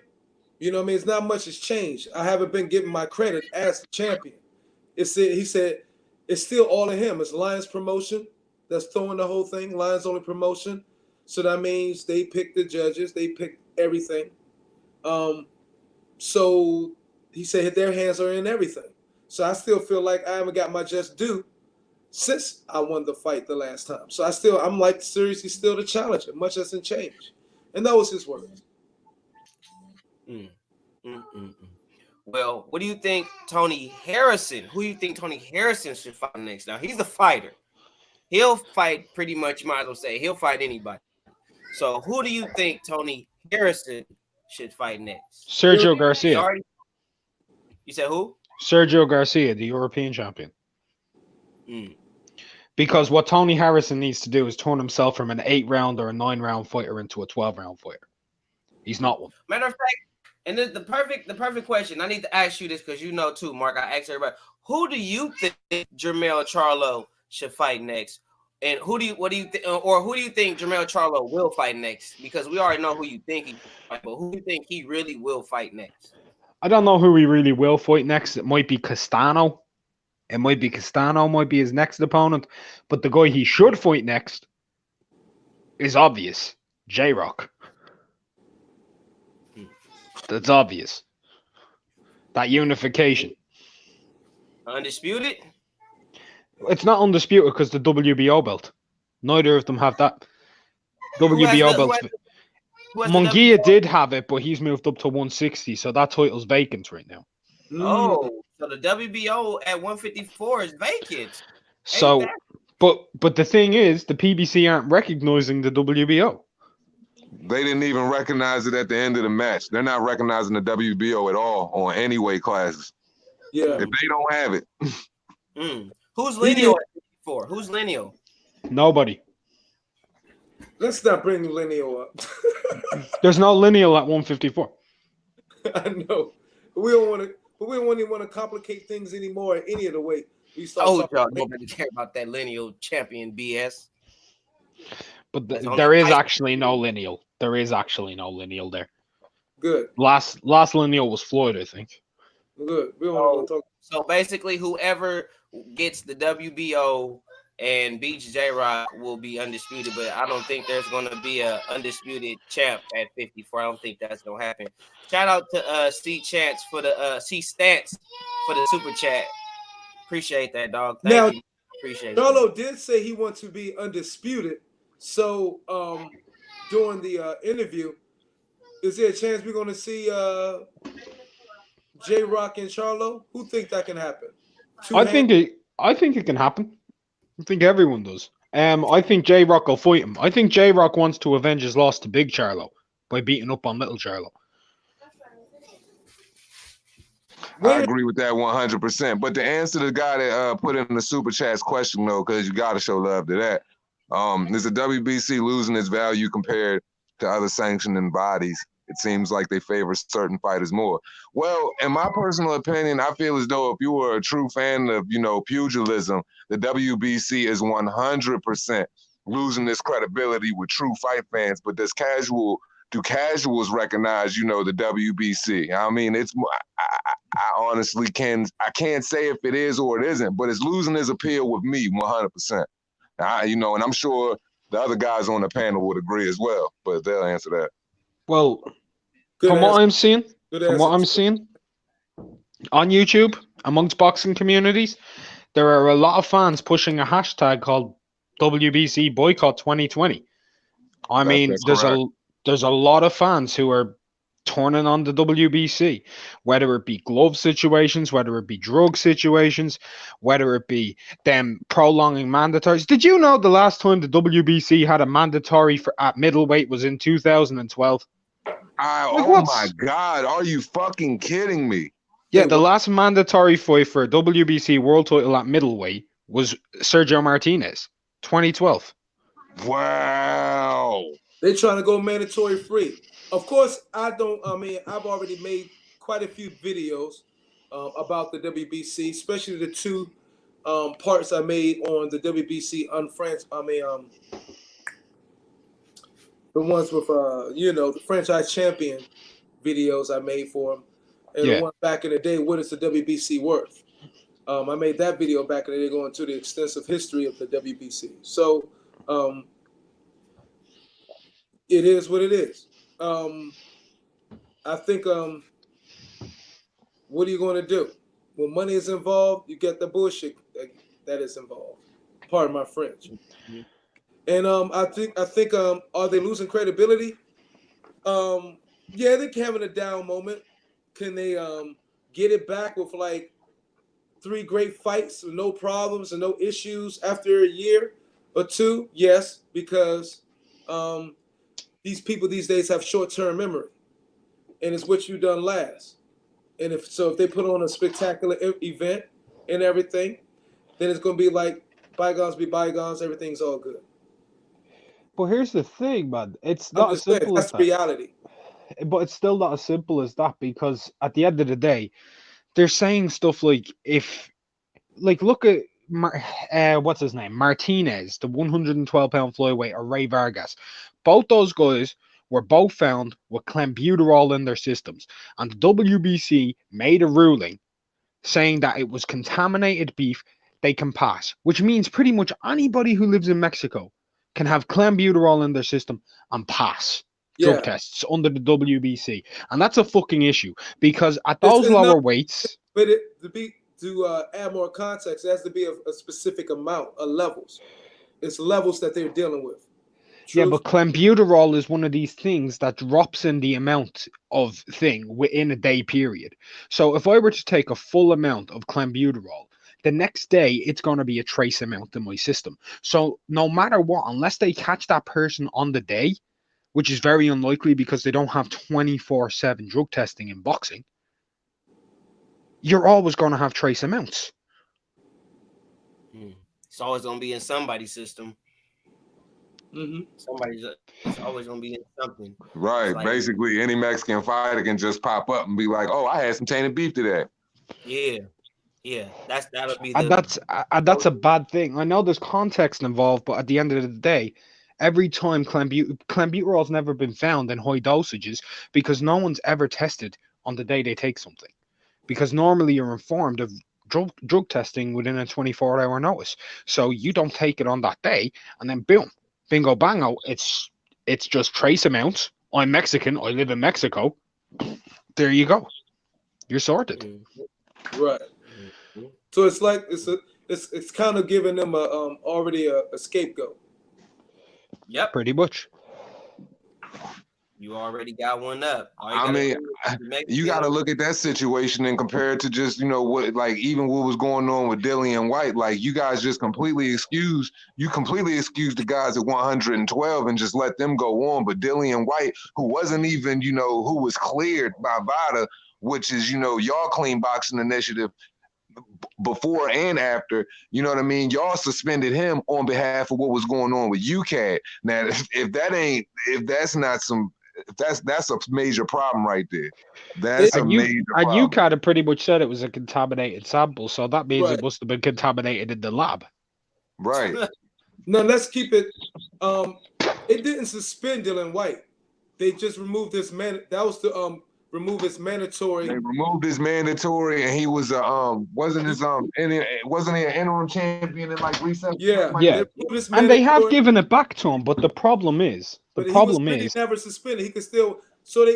You know what I mean? It's not much has changed. I haven't been given my credit as the champion. He said, it's still all of him. It's Lions Promotion that's throwing the whole thing, Lions Only Promotion. So that means they pick the judges, they pick everything. So he said their hands are in everything. So I still feel like I haven't got my just due since I won the fight the last time. So I'm like seriously still the challenger. Much hasn't changed. And that was his words. Well, what do you think Tony Harrison? Who do you think Tony Harrison should fight next? Now, he's a fighter. He'll fight pretty much, you might as well say, he'll fight anybody. So who do you think Tony Harrison should fight next? Sergio Garcia. You said who? Sergio Garcia, the European champion. Because what Tony Harrison needs to do is turn himself from an 8-round or a 9-round fighter into a 12-round fighter. He's not one. Matter of fact, and the perfect question, I need to ask you this because you know too, Mark. I asked everybody, who do you think Jermell Charlo should fight next? And who do you think Jermell Charlo will fight next? Because we already know who you think he fight, but who do you think he really will fight next? I don't know who he really will fight next. It might be Castano. Might be his next opponent. But the guy he should fight next is obvious. J-Rock. That's obvious. That unification. Undisputed? It's not undisputed because the WBO belt. Neither of them have that. WBO belt. Munguia did have it, but he's moved up to 160, so that title's vacant right now. Oh, so the WBO at 154 is vacant. So, but the thing is, the PBC aren't recognizing the WBO. They didn't even recognize it at the end of the match. They're not recognizing the WBO at all on any weight classes. Yeah. If they don't have it. Who's lineal at 54? Who's lineal? Nobody. Let's not bring lineal up. There's no lineal at 154. I know. We don't even want to complicate things anymore in any of the way. Nobody care about that lineal champion BS. But there is actually no lineal. There is actually no lineal there. Good. Last lineal was Floyd, I think. Good. We don't want to talk. So basically, whoever gets the WBO and beats J-Rock will be undisputed. But I don't think there's going to be a undisputed champ at 54. I don't think that's going to happen. Shout out to C Stance for the super chat. Appreciate that, dog. Thank you. Appreciate it. Charlo did say he wants to be undisputed. So during the interview, is there a chance we're going to see J-Rock and Charlo? Who think that can happen? I think it can happen. I think everyone does. I think J-Rock will fight him. I think J-Rock wants to avenge his loss to Big Charlo by beating up on Little Charlo. I agree with that 100%. But to answer the guy that put in the super chat's question, though, because you got to show love to that, is the WBC losing its value compared to other sanctioning bodies? It seems like they favor certain fighters more. Well, in my personal opinion, I feel as though if you were a true fan of, pugilism, the WBC is 100% losing its credibility with true fight fans. But do casuals recognize, the WBC? I mean, I honestly can't say if it is or it isn't, but it's losing its appeal with me 100%. And I'm sure the other guys on the panel would agree as well, but they'll answer that. Well, from what I'm seeing on YouTube, amongst boxing communities, there are a lot of fans pushing a hashtag called WBC Boycott 2020. I mean, there's a lot of fans who are turning on the WBC, whether it be glove situations, whether it be drug situations, whether it be them prolonging mandatories. Did you know the last time the WBC had a mandatory for at middleweight was in 2012? Oh my God, are you fucking kidding me? Yeah, the last mandatory fight for a WBC world title at middleweight was Sergio Martinez, 2012. Wow. They're trying to go mandatory free. Of course, I've already made quite a few videos about the WBC, especially the two parts I made on the WBC the ones with the franchise champion videos I made for them, and the one back in the day, what is the WBC worth? I made that video back in the day going to the extensive history of the WBC. So it is what it is. I think what are you going to do? When money is involved, you get the bullshit that is involved. Pardon my French. Mm-hmm. And I think are they losing credibility? Yeah, they're having a down moment. Can they get it back with like 3 great fights with no problems and no issues after a year or 2? Yes, because these people these days have short-term memory, and it's what you done last. And if they put on a spectacular event and everything, then it's going to be like bygones be bygones. Everything's all good. But here's the thing, man. It's not as simple as that. That's reality. But it's still not as simple as that, because at the end of the day, they're saying stuff like look at what's his name, Martinez, the 112-pound flyweight, or Ray Vargas. Both those guys were both found with clenbuterol in their systems, and the WBC made a ruling saying that it was contaminated beef. They can pass, which means pretty much anybody who lives in Mexico can have clenbuterol in their system and pass drug tests under the WBC, and that's a fucking issue, because at those lower weights. But to add more context, it has to be a specific amount of levels. It's levels that they're dealing with. Truth. Yeah, but clenbuterol is one of these things that drops in the amount of thing within a day period. So if I were to take a full amount of clenbuterol, the next day it's going to be a trace amount in my system. So no matter what, unless they catch that person on the day, which is very unlikely because they don't have 24/7 drug testing in boxing, you're always going to have trace amounts. It's always going to be in somebody's system. Mm-hmm. It's always going to be in something. Right. Like, basically, any Mexican fighter can just pop up and be like, "Oh, I had some tainted beef today." Yeah. That'll be. That's a bad thing. I know there's context involved, but at the end of the day, every time clenbuterol's never been found in high dosages because no one's ever tested on the day they take something. Because normally you're informed of drug testing within a 24-hour notice. So you don't take it on that day, and then boom, bingo bango, it's just trace amounts. I'm Mexican, I live in Mexico. There you go. You're sorted. Right. So it's like it's kind of giving them already a scapegoat. Yep. Pretty much. You already got one up. I mean, you got to look at that situation and compare it to just, what, like, even what was going on with Dillian White. Like, you guys just completely excused the guys at 112 and just let them go on. But Dillian White, who wasn't even, who was cleared by VADA, which is, y'all clean boxing initiative, before and after, you know what I mean? Y'all suspended him on behalf of what was going on with UCAD. Now, that's a major problem right there. That's a major problem. And UCAD had pretty much said it was a contaminated sample, so that means it must have been contaminated in the lab. Right. Now let's keep it. It didn't suspend Dillian White. They just removed this man. That was to remove his mandatory. They removed his mandatory, and he was wasn't he an interim champion in like recent? Yeah. And they have given it back to him, but the problem is he was never suspended. He could still. So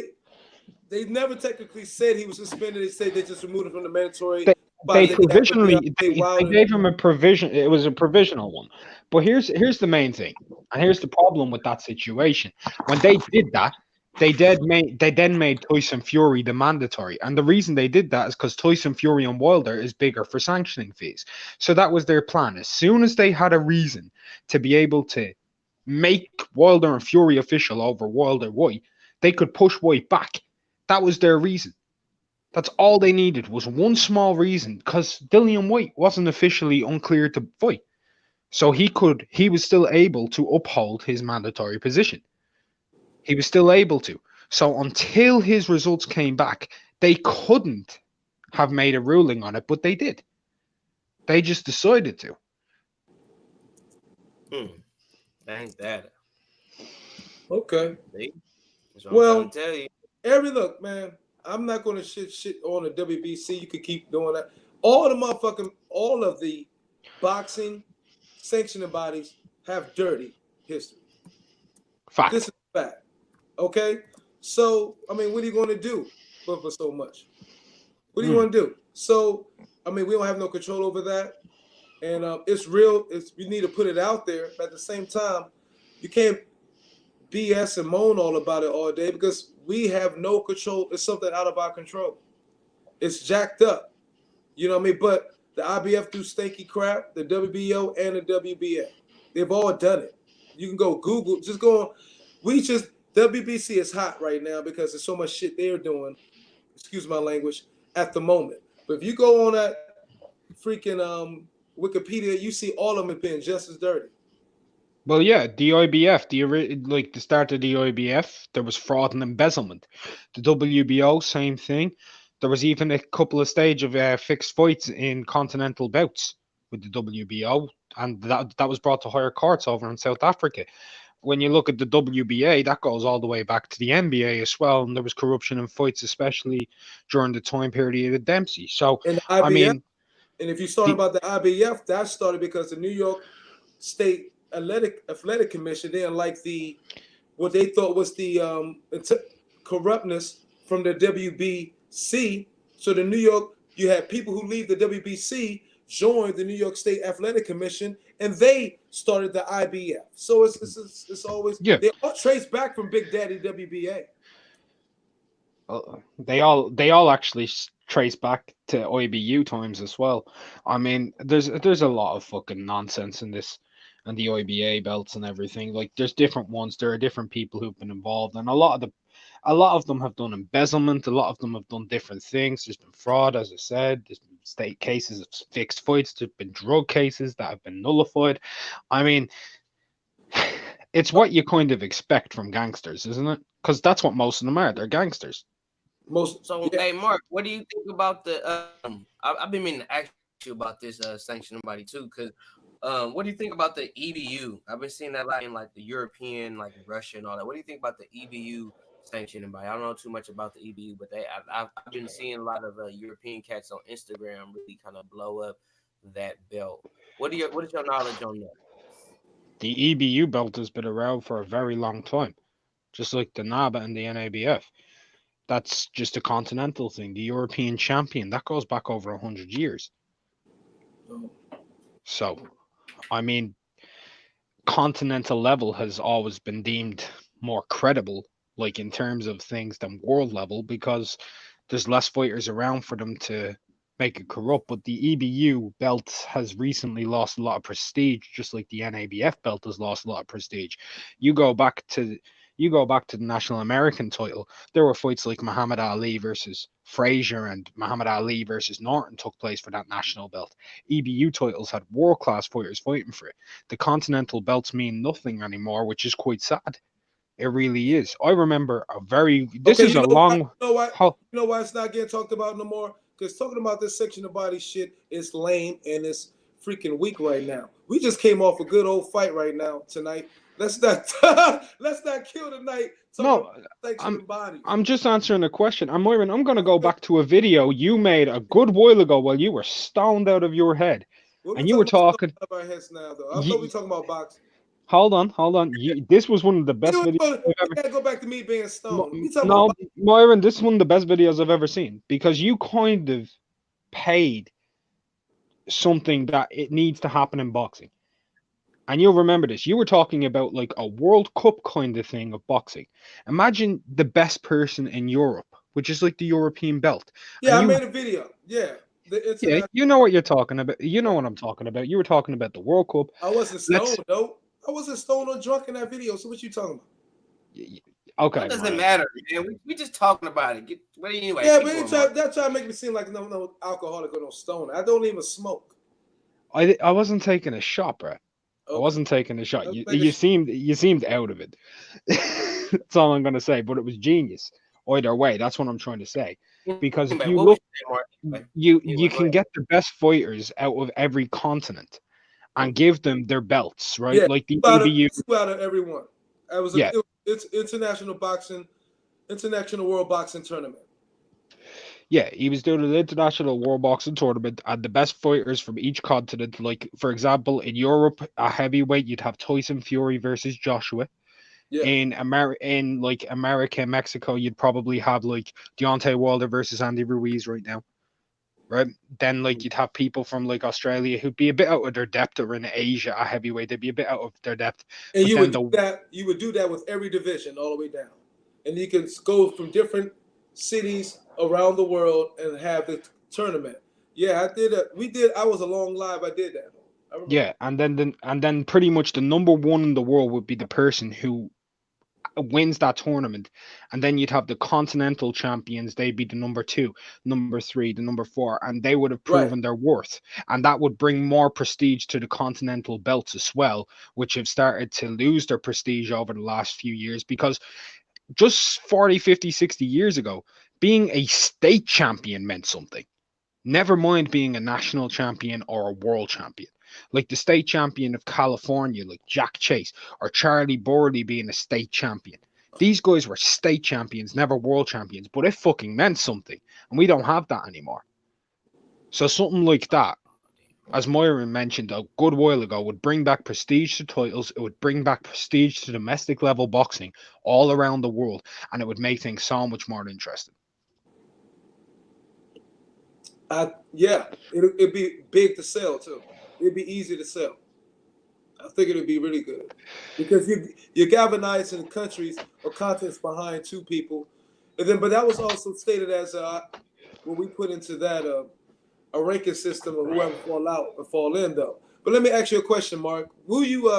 they never technically said he was suspended. They said they just removed him from the mandatory. They provisionally they gave him a provision. It was a provisional one. But here's the main thing, and here's the problem with that situation. When they did that, they then made Tyson Fury the mandatory, and the reason they did that is because Tyson Fury and Wilder is bigger for sanctioning fees. So that was their plan. As soon as they had a reason to be able to make Wilder and Fury official over Wilder White, they could push White back. That was their reason. That's all they needed was one small reason, because Dillian White wasn't officially uncleared to fight. So he was still able to uphold his mandatory position. He was still able to. So until his results came back, they couldn't have made a ruling on it, but they did. They just decided to. Ain't that. Okay. That's what Well, I'm trying to tell you. look, man, I'm not going to shit on the WBC. You could keep doing that. All of the boxing sanctioning bodies have dirty history. Fact. This is a fact. Okay? So, I mean, what are you going to do for so much? What do you want to do? So, I mean, we don't have no control over that. And it's real. You need to put it out there. But at the same time, you can't BS and moan all about it all day because we have no control. It's something out of our control. It's jacked up. You know what I mean? But the IBF do stinky crap, the WBO and the WBA. They've all done it. You can go Google, just go on. WBC is hot right now because there's so much shit they're doing, excuse my language, at the moment. But if you go on that freaking Wikipedia, you see all of them being just as dirty. Well, yeah, the IBF, the start of the IBF, there was fraud and embezzlement. The WBO, same thing. There was even a couple of stages of fixed fights in continental bouts with the WBO, and that was brought to higher courts over in South Africa. When you look at the WBA, that goes all the way back to the NBA as well, and there was corruption in fights, especially during the time period of Dempsey. So, and the IBF, I mean, and if you start about the IBF, that started because the New York State Athletic Commission didn't like what they thought was the corruptness from the WBC. So the New York, you had people who leave the WBC, joined the New York State Athletic Commission, and they started the IBF. So it's always they all trace back from Big Daddy WBA. They all actually trace back to IBU times as well. I mean, there's a lot of fucking nonsense in this and the IBA belts and everything. Like, there's different ones. There are different people who've been involved, and a lot of them have done embezzlement. A lot of them have done different things. There's been fraud, as I said. There's been state cases of fixed fights. There's been drug cases that have been nullified. I mean, it's what you kind of expect from gangsters, isn't it? Because that's what most of them are. They're gangsters. Hey, Mark, what do you think about the? I've been meaning to ask you about this sanctioning body too, because what do you think about the EBU? I've been seeing that in like the European, like Russia and all that. What do you think about the EBU sanctioning body? I don't know too much about the EBU, but I've been seeing a lot of European cats on Instagram really kind of blow up that belt. What is your knowledge on that? The EBU belt has been around for a very long time, just like the NABA and the NABF. That's just a continental thing. The European champion, that goes back over 100 years. So, I mean, continental level has always been deemed more credible, like in terms of things, than world level, because there's less fighters around for them to make it corrupt. But the EBU belt has recently lost a lot of prestige, just like the NABF belt has lost a lot of prestige. You go back to the National American title, there were fights like Muhammad Ali versus Frazier and Muhammad Ali versus Norton took place for that national belt. EBU titles had world-class fighters fighting for it. The continental belts mean nothing anymore, which is quite sad. It really is. I remember You know why it's not getting talked about no more? Because talking about this section of body shit is lame and it's freaking weak right now. We just came off a good old fight right now tonight. Let's not kill the night. No, I'm just answering a question. I'm going to go back to a video you made a good while ago while you were stoned out of your head. And you were talking about our heads now, though. I thought we were talking about boxing. Hold on. This was one of the best videos. You gotta go back to me being stoned. Myron, this is one of the best videos I've ever seen, because you kind of paid something that it needs to happen in boxing. and you'll remember this. You were talking about like a World Cup kind of thing of boxing. Imagine the best person in Europe, which is like the European belt. Yeah, And I you, made a video. Yeah, the yeah, international. you know what you're talking about. You know Yeah. what I'm talking about. You were talking about the World Cup. I wasn't Let's, stoned though. I wasn't stoned or drunk in that video. So what you talking about? okay, What does it Maya. matter, man? We just talking about it. But anyway, Yeah, keep but going, that try to make me seem like no alcoholic or no stoner. I don't even smoke. I wasn't taking a shot, bro. I Okay, wasn't taking a shot. let's You make you seemed out of it. That's all I'm gonna say. But it was genius. Either way, that's what I'm trying to say. Because if Anyway, you what was look, you saying, Mark? Anyway, you go can ahead. get the best fighters out of every continent and give them their belts, right? yeah, Like the two out of ABU. two out of everyone. Yeah, It's international boxing, international world boxing tournament. yeah. He was doing an international world boxing tournament, and the best fighters from each continent. Like for example, in Europe, a heavyweight, you'd have Tyson Fury versus Joshua. Yeah, In like America, Mexico, you'd probably have like Deontay Wilder versus Andy Ruiz right now, right? Then like you'd have people from like Australia who'd be a bit out of their depth, or in Asia, a heavyweight, they'd be a bit out of their depth. and But you then would do the that. You would do that with every division all the way down, and you can go from different cities around the world and have the tournament. Yeah, I did. We did. I was a long live. I did that. I remember. yeah, and then pretty much the number one in the world would be the person who wins that tournament, and then you'd have the continental champions. They'd be the number two, number three, the number four, and they would have Right. proven their worth, and that would bring more prestige to the continental belts as well, which have started to lose their prestige over the last few years, because just 40, 50, 60 years ago, being a state champion meant something. Never mind being a national champion or a world champion. Like the state champion of California, like Jack Chase, or Charlie Borley being a state champion. These guys were state champions, never world champions, but it fucking meant something. And we don't have that anymore. So something like that, as Myron mentioned a good while ago, would bring back prestige to titles. It would bring back prestige to domestic level boxing all around the world. And it would make things so much more interesting. Yeah, it'd be big to sell too. It'd be easy to sell. I think it'd be really good because you're galvanizing countries or continents behind two people, and then but that was also stated as when we put into that a ranking system of whoever fall out or fall in though. But let me ask you a question, Mark. Who you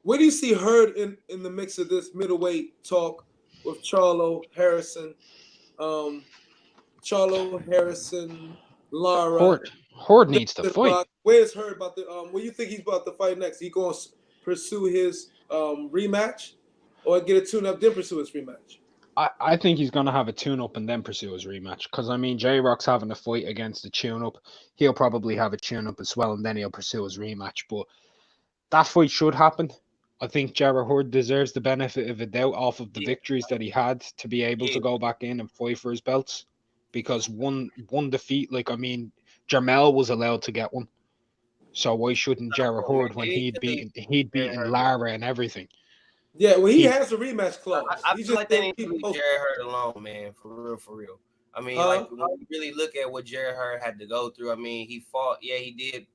where do you see Hurd in the mix of this middleweight talk with Charlo, Harrison, Lara? Horde needs to fight. Where's Hurd about the what do you think he's about to fight next? He going to pursue his rematch or get a tune-up then pursue his rematch? I think he's going to have a tune-up and then pursue his rematch. Because, I mean, J-Rock's having a fight against the tune-up. He'll probably have a tune-up as well, and then he'll pursue his rematch. But that fight should happen. I think Jarrah Hurd deserves the benefit of a doubt off of the victories that he had to be able to go back in and fight for his belts. Because one defeat, like, I mean, Jermell was allowed to get one. So why shouldn't Jarrah Hurd when he'd beaten Lara and everything? Yeah, well, he has a rematch clause. I he feel just like they need to leave Jarrett Hurd alone, man. For real. I mean, like when you really look at what Jarrett Hurd had to go through, I mean, he fought. Yeah, he did,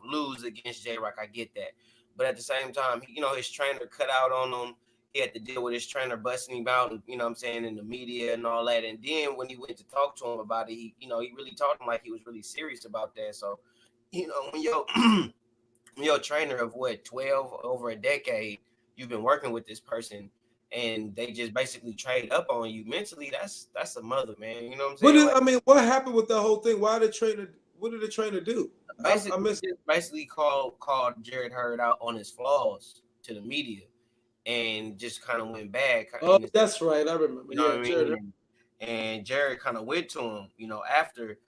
lose against J-Rock. I get that, but at the same time, his trainer cut out on him. He had to deal with his trainer busting him out, and what I'm saying, in the media and all that. And then when he went to talk to him about it, he really talked to him like he was really serious about that. So, when your trainer of 12 over a decade, you've been working with this person, and they just basically trade up on you mentally. That's a mother, man. You know what I'm saying? What happened with the whole thing? What did the trainer do? Basically called Jarrett Hurd out on his flaws to the media, and just kind of went bad. Oh, that's right. I remember. You know what I mean? And Jarrett kind of went to him, after.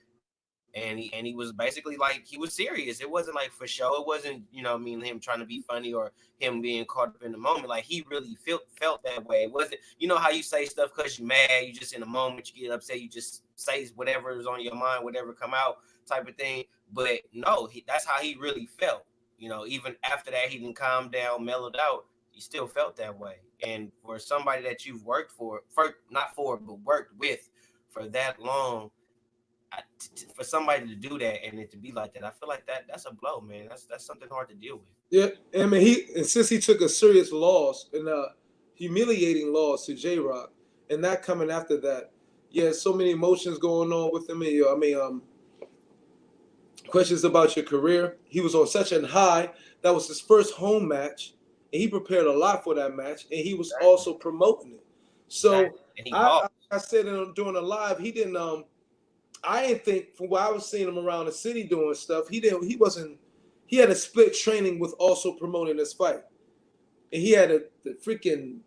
And he was basically like, he was serious. It wasn't like for show. It wasn't, him trying to be funny or him being caught up in the moment. Like, he really felt that way. It wasn't, how you say stuff because you're mad, you just in the moment, you get upset, you just say whatever is on your mind, whatever come out type of thing. But no, that's how he really felt. Even after that, he didn't calm down, mellowed out. He still felt that way. And for somebody that you've worked with for that long, for somebody to do that and it to be like that, I feel like that's a blow, man. That's something hard to deal with. Yeah, I mean, since he took a serious loss and humiliating loss to J Rock, and that coming after that, yeah, so many emotions going on with him. I mean, questions about your career. He was on such a high. That was his first home match, and he prepared a lot for that match, and he was also promoting it. So I said during the live, he didn't. I didn't think from what I was seeing him around the city doing stuff. He wasn't. He had a split training with also promoting this fight, and he had the freaking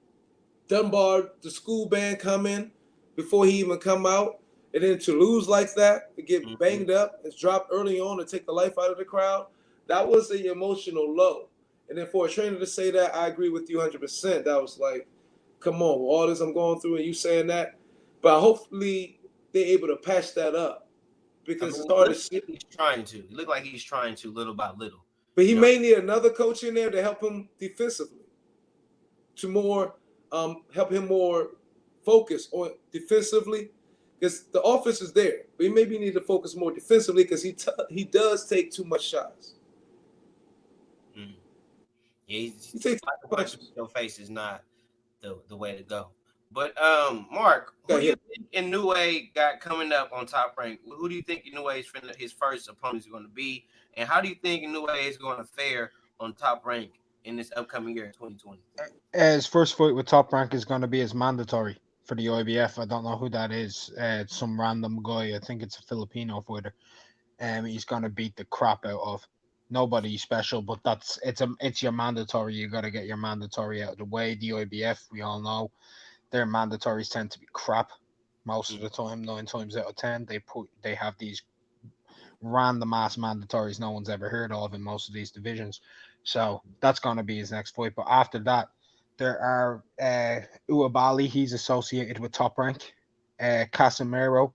Dunbar, the school band come in before he even come out. And then to lose like that, to get banged up, and dropped early on to take the life out of the crowd, that was an emotional low. And then for a trainer to say that, I agree with you 100%. That was like, come on, with all this I'm going through and you saying that. But hopefully they're able to patch that up because it's hard to see. He's trying to. It looked like he's trying to little by little. But he may need another coach in there to help him defensively, to more help him more focus on defensively. Because the offense is there, but he maybe need to focus more defensively because he does take too much shots. Yeah, he takes punches. Your face is not the way to go. But Mark, who do you think Inoue got coming up on Top Rank? Who do you think Inoue his first opponent is going to be, and how do you think Inoue is going to fare on Top Rank in this upcoming year, 2020? His first fight with Top Rank is going to be his mandatory for the IBF. I don't know who that is. It's some random guy. I think it's a Filipino fighter. He's going to beat the crap out of nobody special, but it's your mandatory. You got to get your mandatory out of the way. The IBF, we all know, their mandatories tend to be crap most of the time. 9 times out of 10, they have these random ass mandatories no one's ever heard of in most of these divisions. So that's going to be his next fight. But after that, there are Uabali. He's associated with Top Rank. Casemiro,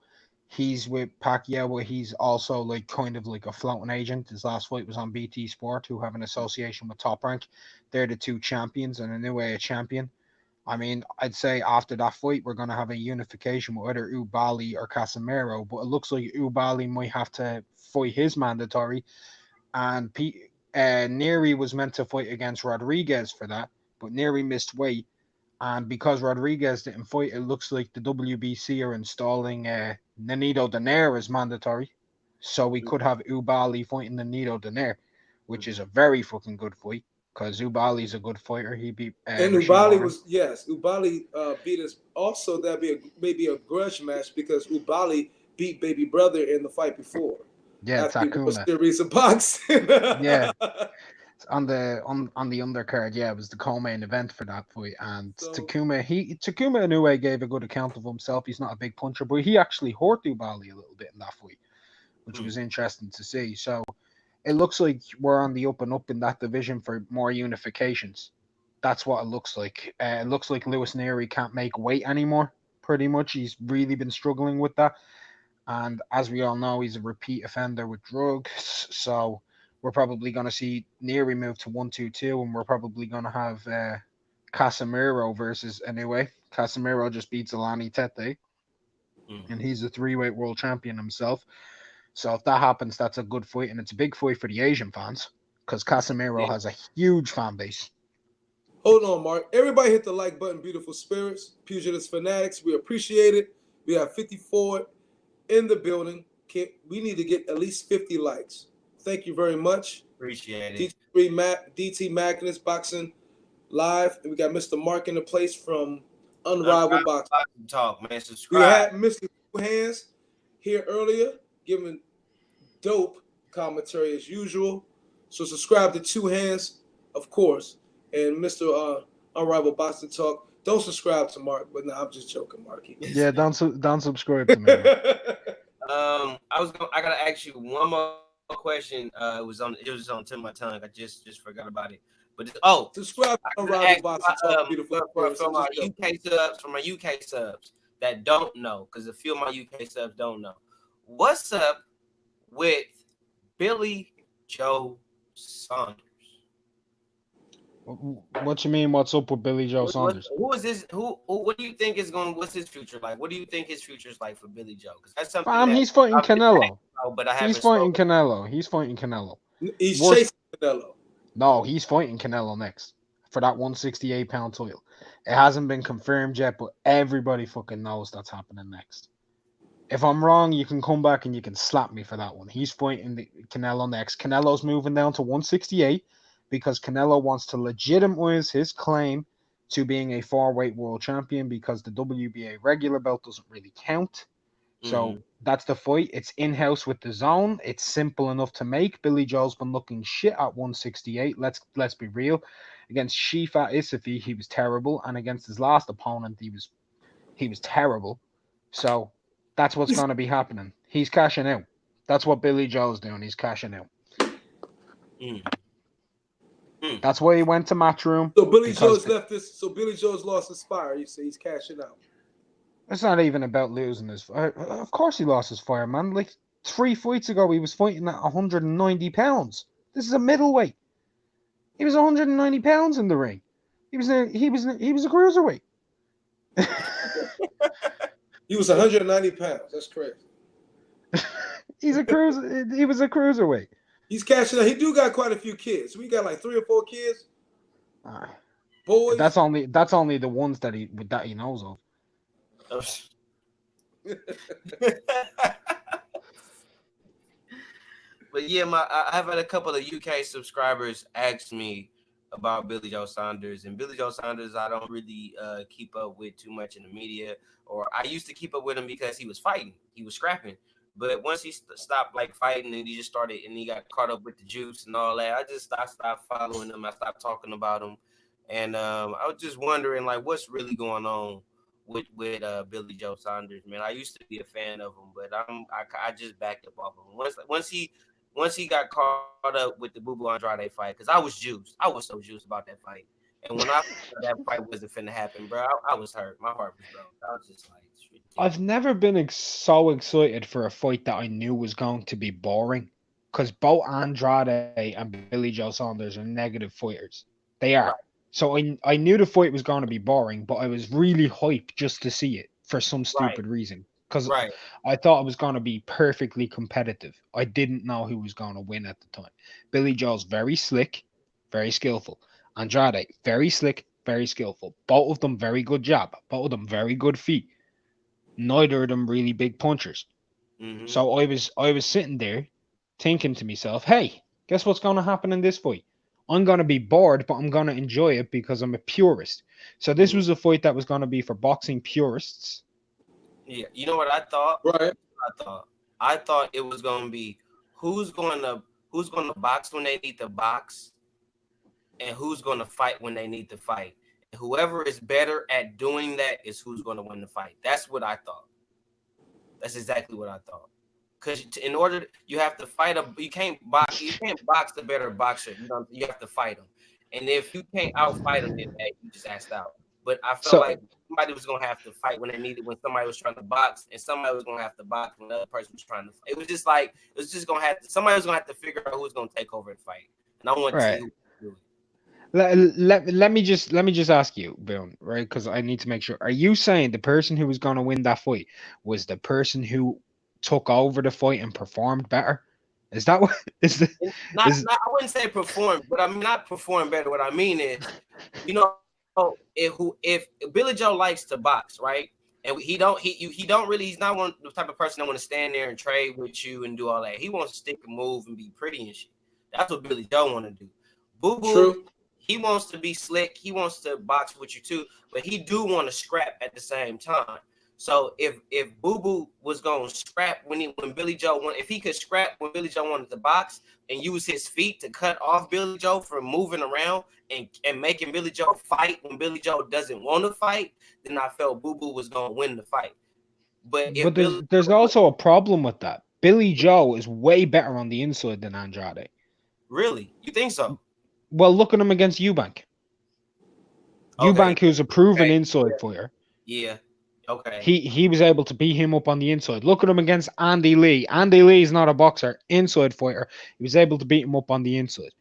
he's with Pacquiao, where he's also like kind of like a floating agent. His last fight was on BT Sport, who have an association with Top Rank. They're the two champions, and Inoue a champion. I mean, I'd say after that fight, we're going to have a unification with either Ubali or Casemiro, but it looks like Ubali might have to fight his mandatory. And Neri was meant to fight against Rodriguez for that, but Neri missed weight. And because Rodriguez didn't fight, it looks like the WBC are installing Nonito Donaire as mandatory. So we could have Ubali fighting Nonito Donaire, which is a very fucking good fight. Because Ubali's a good fighter. He beat and Ubali was Ubali beat us. Also, that'd be maybe a grudge match because Ubali beat Baby Brother in the fight before. Yeah, Takuma. Series of boxing. Yeah, on the undercard. Yeah, it was the co-main event for that fight. And Takuma Inoue gave a good account of himself. He's not a big puncher, but he actually hurt Ubali a little bit in that fight, which was interesting to see. So it looks like we're on the up and up in that division for more unifications. That's what it looks like. It looks like Lewis Neri can't make weight anymore, pretty much. He's really been struggling with that. And as we all know, he's a repeat offender with drugs. So we're probably going to see Neri move to 122, and we're probably going to have Casemiro versus Inoue. Casemiro just beats Alani Tete, and he's a 3-weight world champion himself. So if that happens, that's a good fight, and it's a big fight for the Asian fans because Casemiro has a huge fan base. Hold on, Mark. Everybody hit the like button, beautiful spirits, Pugilist fanatics. We appreciate it. We have 54 in the building. We need to get at least 50 likes. Thank you very much. Appreciate it. DT-Magnus Boxing Live. And we got Mr. Mark in the place from Unrivaled Boxing Talk, man. Subscribe. We had Mr. Two Hands here earlier, giving dope commentary as usual. So subscribe to Two Hands, of course. And Mr. Unrivaled Boxing Talk. Don't subscribe to Mark, but no, I'm just joking, Mark. Yeah, don't subscribe to me. I gotta ask you one more question. It was on the tip of my tongue. I just forgot about it. But subscribe to Unrivaled Boxing Talk, beautiful. From my UK subs that don't know, because a few of my UK subs don't know. What's up with Billy Joe Saunders? What you mean? What's up with Billy Joe Saunders? Who is this? Who? What do you think is going? What's his future like? What do you think his future is like for Billy Joe? Because that's something Fam, that he's fighting I've been Canelo. thinking about, but I He's haven't fighting spoken. Canelo. He's fighting Canelo. He's Worst- chasing Canelo. No, he's fighting Canelo next for that 168-pound title. It hasn't been confirmed yet, but everybody fucking knows that's happening next. If I'm wrong, you can come back and you can slap me for that one. He's fighting the Canelo next. Canelo's moving down to 168 because Canelo wants to legitimize his claim to being a four-weight world champion because the WBA regular belt doesn't really count. So that's the fight. It's in-house with the zone. It's simple enough to make. Billy Joe's been looking shit at 168. Let's be real. Against Shifa Isafi, he was terrible, and against his last opponent, he was terrible. So that's what's going to be happening. He's cashing out. That's what Billy Joe's doing. He's cashing out. That's why he went to Matchroom. So Billy Joe's left this. So Billy Joe's lost his fire. You say he's cashing out. It's not even about losing his fire. Of course he lost his fire, man. Like 3 fights ago, he was fighting at 190 pounds. This is a middleweight. He was 190 pounds in the ring. He was a cruiserweight. He was 190 pounds. That's correct. He was a cruiserweight. He's cashing out. He do got quite a few kids. We got like 3 or 4 kids. Boys. That's only the ones that he knows of. But yeah, I've had a couple of UK subscribers ask me about Billy Joe Saunders, and Billy Joe Saunders I don't really keep up with too much in the media, or I used to keep up with him because he was fighting, he was scrapping. But once he stopped like fighting and he just started and he got caught up with the juice and all that, I stopped following him. I stopped talking about him, and I was just wondering like what's really going on with Billy Joe Saunders, man. I used to be a fan of him, but I just backed up off of him. Once he got caught up with the Boo Boo Andrade fight, because I was juiced. I was so juiced about that fight. And when I thought that fight wasn't finna happen, bro, I was hurt. My heart was broke. I was just like, I've never been so excited for a fight that I knew was going to be boring, because both Andrade and Billy Joe Saunders are negative fighters. They are. Right. So I knew the fight was going to be boring, but I was really hyped just to see it for some stupid reason. Because I thought it was going to be perfectly competitive. I didn't know who was going to win at the time. Billy Joe's very slick, very skillful. Andrade, very slick, very skillful. Both of them very good jab. Both of them very good feet. Neither of them really big punchers. Mm-hmm. So I was sitting there thinking to myself, hey, guess what's going to happen in this fight? I'm going to be bored, but I'm going to enjoy it because I'm a purist. So this was a fight that was going to be for boxing purists. Yeah, you know what I thought? Right. I thought it was going to be who's going to box when they need to box, and who's going to fight when they need to fight. And whoever is better at doing that is who's going to win the fight. That's what I thought. That's exactly what I thought. Because in order, you have to fight you can't box the better boxer. You have to fight him. And if you can't outfight him, then you just asked out. But I felt like somebody was gonna have to fight when they needed, when somebody was trying to box, and somebody was gonna have to box when the other person was trying to fight. It was just like somebody was gonna have to figure out who was gonna take over and fight. And I want to see who do it. Let me just ask you, Boone, right? Because I need to make sure. Are you saying the person who was gonna win that fight was the person who took over the fight and performed better? Is that what is the? I wouldn't say performed, but I mean not perform better. What I mean is, if Billy Joe likes to box, right, and he's not one the type of person that want to stand there and trade with you and do all that. He wants to stick and move and be pretty and shit. That's what Billy Joe want to do. Boo Boo, he wants to be slick. He wants to box with you too, but he do want to scrap at the same time. So if Boo Boo was going to scrap when Billy Joe if he could scrap when Billy Joe wanted to box and use his feet to cut off Billy Joe from moving around and making Billy Joe fight when Billy Joe doesn't want to fight, then I felt Boo Boo was going to win the fight. But there's also a problem with that. Billy Joe is way better on the inside than Andrade. Really? You think so? Well, look at him against Eubank. Okay. Eubank, who's a proven inside fighter. Yeah. Okay. He was able to beat him up on the inside. Look at him against Andy Lee. Andy Lee is not a boxer, inside fighter. He was able to beat him up on the inside.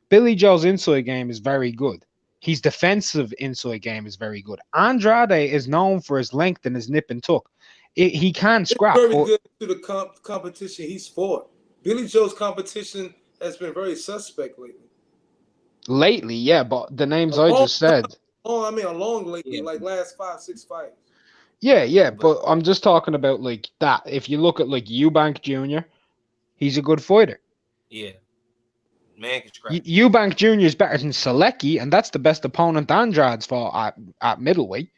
Billy Joe's inside game is very good. His defensive inside game is very good. Andrade is known for his length and his nip and tuck. He can scrap. Very but good to the competition he's fought. Billy Joe's competition has been very suspect lately. lately, yeah, but the names I just said. Oh, I mean, along lately, Yeah. like last 5-6 fights. Yeah, but I'm just talking about like that. If you look at like Eubank Jr., he's a good fighter. Yeah. Man can scrap. Eubank Jr. is better than Selecki, and that's the best opponent Andrade's fought at middleweight.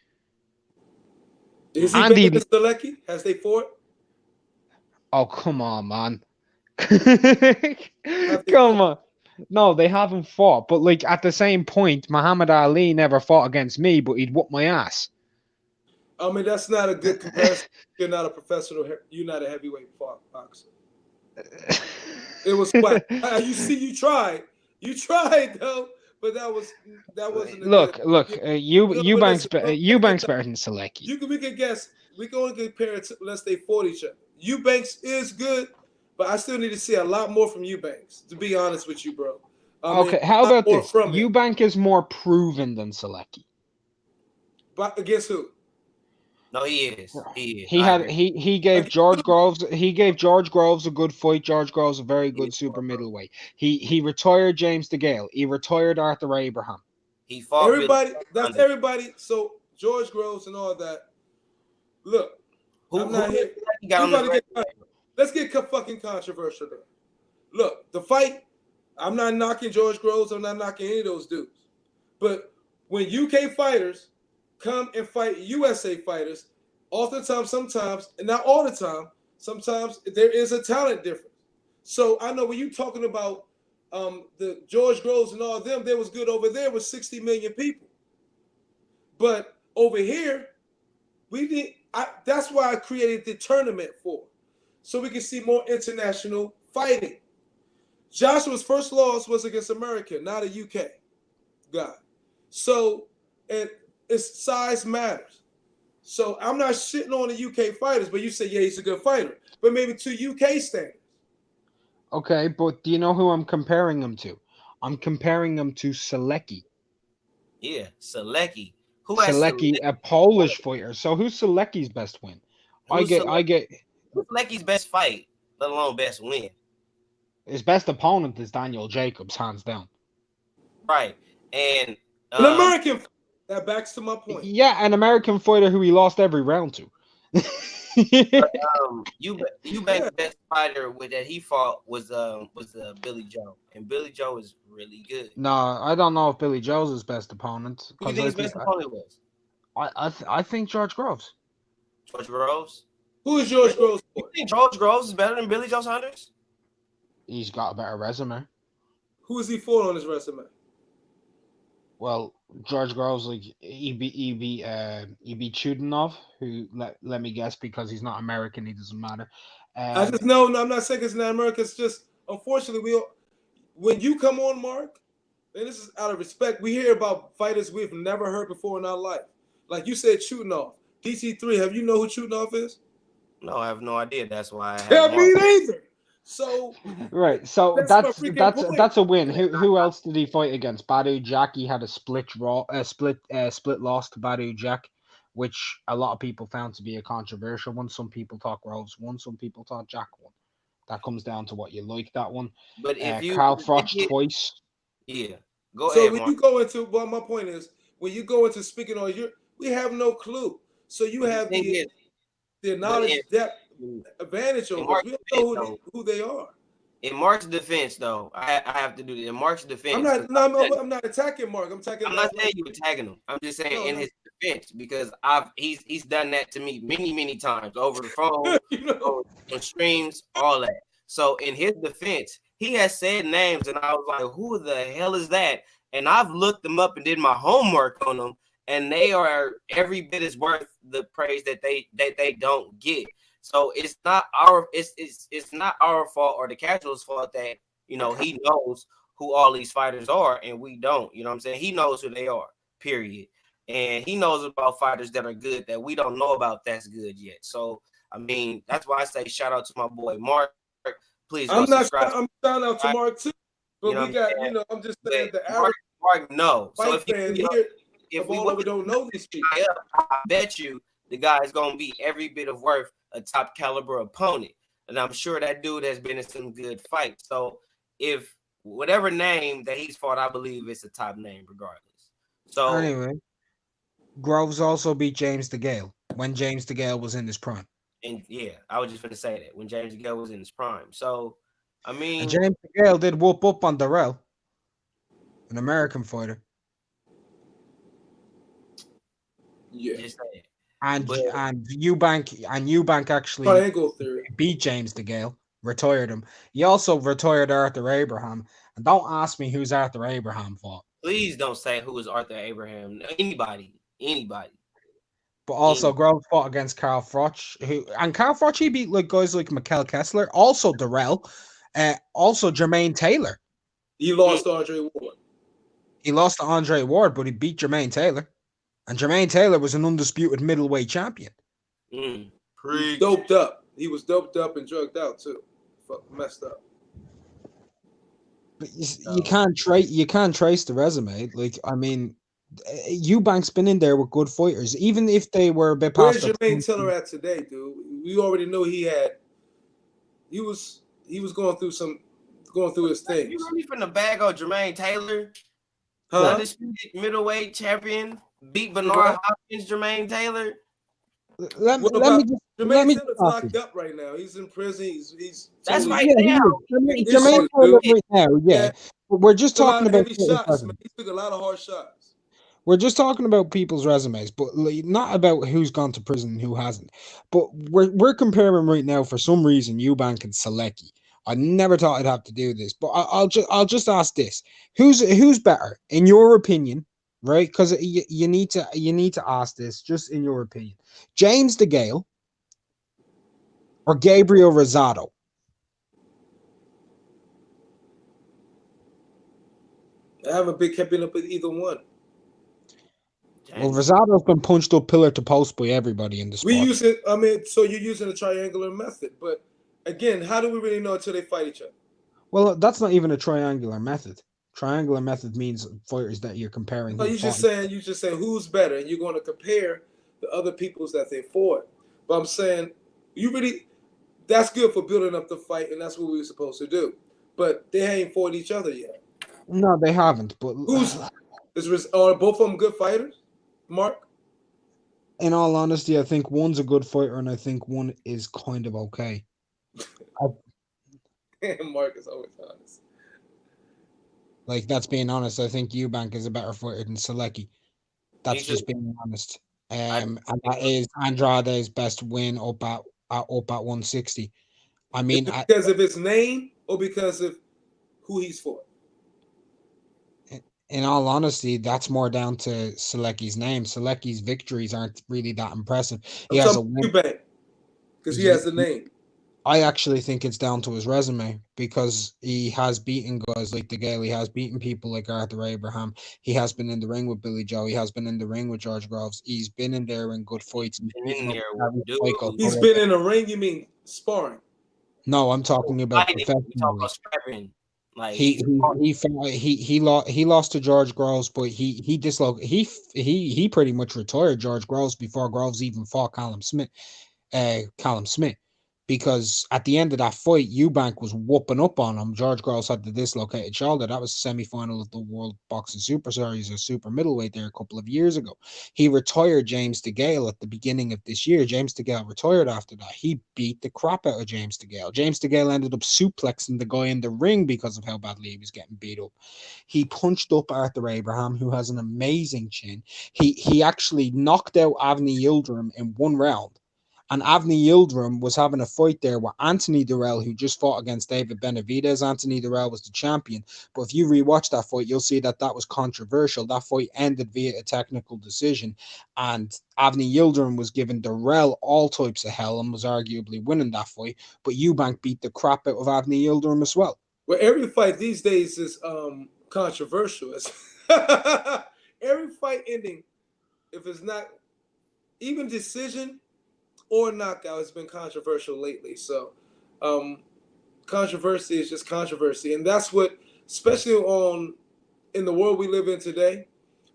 Is he Andy- better than Selecki? Has they fought? Oh, come on, man. Come on. No, they haven't fought. But like at the same point, Muhammad Ali never fought against me, but he'd whoop my ass. I mean, that's not a good comparison. You're not a professional. You're not a heavyweight boxer. It was what you see. You tried though, but that wasn't. Look. Eubank's Eubank's better than Selecki. We can guess. We can only compare it unless they fought each other. Eubanks is good, but I still need to see a lot more from Eubanks. To be honest with you, bro. Okay, how about this? Eubank is more proven than Selecki. But against who? No, he is. He is. He gave George Groves a good fight. George Groves a very good super middleweight. He retired James DeGale. He retired Arthur Abraham. He fought everybody. That's everybody. So George Groves and all that. Look, I'm not here. Let's get fucking controversial though. Look, the fight. I'm not knocking George Groves. I'm not knocking any of those dudes. But when UK fighters come and fight USA fighters, oftentimes, sometimes, and not all the time, sometimes there is a talent difference. So I know when you're talking about the George Groves and all of them, they was good over there with 60 million people. But over here, that's why I created the tournament for, so we can see more international fighting. Joshua's first loss was against America, not a UK guy. So, and it's size matters. So I'm not shitting on the UK fighters, but you say, yeah, he's a good fighter. But maybe to UK standards. Okay, but do you know who I'm comparing him to? I'm comparing him to Selecki. Yeah, Selecki. Selecki, a Polish fighter. So who's Selecki's best win? I get Who's Selecki's best fight, let alone best win? His best opponent is Daniel Jacobs, hands down. Right. And an American. That backs to my point. Yeah, an American fighter who he lost every round to. Eubank's best fighter that he fought was Billy Joe, and Billy Joe is really good. No, I don't know if Billy Joe's his best opponent. Who do you think his best opponent was? I think George Groves. George Groves? Who is George Groves? You think George Groves is better than Billy Joe Saunders? He's got a better resume. Who is he fought on his resume? Well, George Groves, like he beat Chudinov, who let me guess, because he's not American, he doesn't matter. I just know. No, I'm not saying it's not America. It's just unfortunately when you come on, Mark, and this is out of respect, we hear about fighters we've never heard before in our life. Like you said, Chudinov, DT3. Have you know who Chudinov is? No, I have no idea. That's why I have. Yeah, me neither. So right, so that's a win. Who else did he fight against? Badu Jack. He had a split loss to Badu Jack, which a lot of people found to be a controversial one. Some people thought Groves won, some people thought Jack won. That comes down to what you like, that one. But if you Carl Froch twice. Yeah. Go so ahead. When you go into my point is when you go into speaking on we have no clue. So you have the knowledge depth advantage over us. We don't know who they are. In Mark's defense, though, I have to do that. In Mark's defense, I'm not attacking Mark. I'm not saying you attacking him. I'm just saying in his defense, because he's done that to me many times over the phone, on streams, all that. So in his defense, he has said names, and I was like, "Who the hell is that?" And I've looked them up and did my homework on them, and they are every bit as worth the praise that they don't get. So it's not our fault or the casual's fault that he knows who all these fighters are and we don't. You know what I'm saying? He knows who they are, period. And he knows about fighters that are good that we don't know about that's good yet. So I mean, that's why I say shout out to my boy Mark. Please go subscribe. I'm shouting out to Mark too. But we got, I'm just saying the average Mark, no. So fight fans here if of we all over don't know these people. I bet you the guy is gonna be every bit of worth a top caliber opponent, and I'm sure that dude has been in some good fights. So if whatever name that he's fought, I believe it's a top name regardless. So Anyway, Groves also beat James DeGale when James DeGale was in his prime. and yeah, I was just gonna say that when James DeGale was in his prime. So I mean, And James DeGale did whoop up on Darrell, an American fighter. Yeah. just saying. And But- Eubank actually Triangle theory. beat James DeGale, retired him. He also retired Arthur Abraham. And don't ask me who's Arthur Abraham fought. Please don't say who is Arthur Abraham. Anybody. But also Groves fought against Carl Froch, Carl Froch he beat like guys like Mikkel Kessler, also Darrell, also Jermaine Taylor. He lost to Andre Ward. He lost to Andre Ward, but he beat Jermaine Taylor. And Jermaine Taylor was an undisputed middleweight champion. Doped up. He was doped up and drugged out too. Messed up. But you can't trace the resume. Like, I mean, Eubank's been in there with good fighters, even if they were a bit past. Where's Jermaine Taylor at today, dude? We already know he was going through his things. You really from the bag of Jermaine Taylor? Huh? Undisputed middleweight champion, beat Bernard Hopkins, Jermaine Taylor. Let me Jermaine Taylor's locked up right now. He's in prison. He's That's totally- right now. Jermaine Taylor right now, yeah. But we're just talking about heavy shots, man. He took a lot of hard shots. We're just talking about people's resumes, but not about who's gone to prison and who hasn't. But we're comparing right now for some reason Eubank and Selecki. I never thought I'd have to do this, but I'll just ask this: who's better in your opinion? Right? Because you need to ask this just in your opinion: James DeGale or Gabriel Rosado? I haven't been keeping up with either one. Well, Rosado's been punched up pillar to post by everybody in the sport. We use it. I mean, so you're using a triangular method, but again, how do we really know until they fight each other? Well, that's not even a triangular method. Triangular method means fighters that you're comparing. No, you're just saying who's better, and you're going to compare the other peoples that they fought. But I'm saying that's good for building up the fight, and that's what we were supposed to do. But they ain't fought each other yet. No, they haven't. But are both of them good fighters? Mark? In all honesty, I think one's a good fighter, and I think one is kind of okay. Mark is always honest. Like, that's being honest. I think Eubank is a better fighter than Selecki. That's just being honest. And that is Andrade's best win up at 160. I mean, because of his name or because of who he's fought? In all honesty, that's more down to Selecki's name. Selecki's victories aren't really that impressive. He has a win because he has the name. I actually think it's down to his resume because he has beaten guys like DeGale. He has beaten people like Arthur Abraham. He has been in the ring with Billy Joe. He has been in the ring with George Groves. He's been in there in good fights. He's been in the ring. You mean sparring? No, I'm talking about professional. Like he lost to George Groves, but he pretty much retired George Groves before Groves even fought Callum Smith. Because at the end of that fight, Eubank was whooping up on him. George Groves had the dislocated shoulder. That was the semi-final of the World Boxing Super Series or Super Middleweight there a couple of years ago. He retired James DeGale at the beginning of this year. James DeGale retired after that. He beat the crap out of James DeGale. James DeGale ended up suplexing the guy in the ring because of how badly he was getting beat up. He punched up Arthur Abraham, who has an amazing chin. He actually knocked out Avni Yildirim in one round. And Avni Yildirim was having a fight there with Anthony Durrell, who just fought against David Benavidez. Anthony Durrell was the champion. But if you rewatch that fight, you'll see that was controversial. That fight ended via a technical decision. And Avni Yildirim was giving Durrell all types of hell and was arguably winning that fight. But Eubank beat the crap out of Avni Yildirim as well. Well, every fight these days is controversial. Every fight ending, if it's not even decision or knockout, has been controversial lately. So controversy is just controversy. And that's what, especially on in the world we live in today,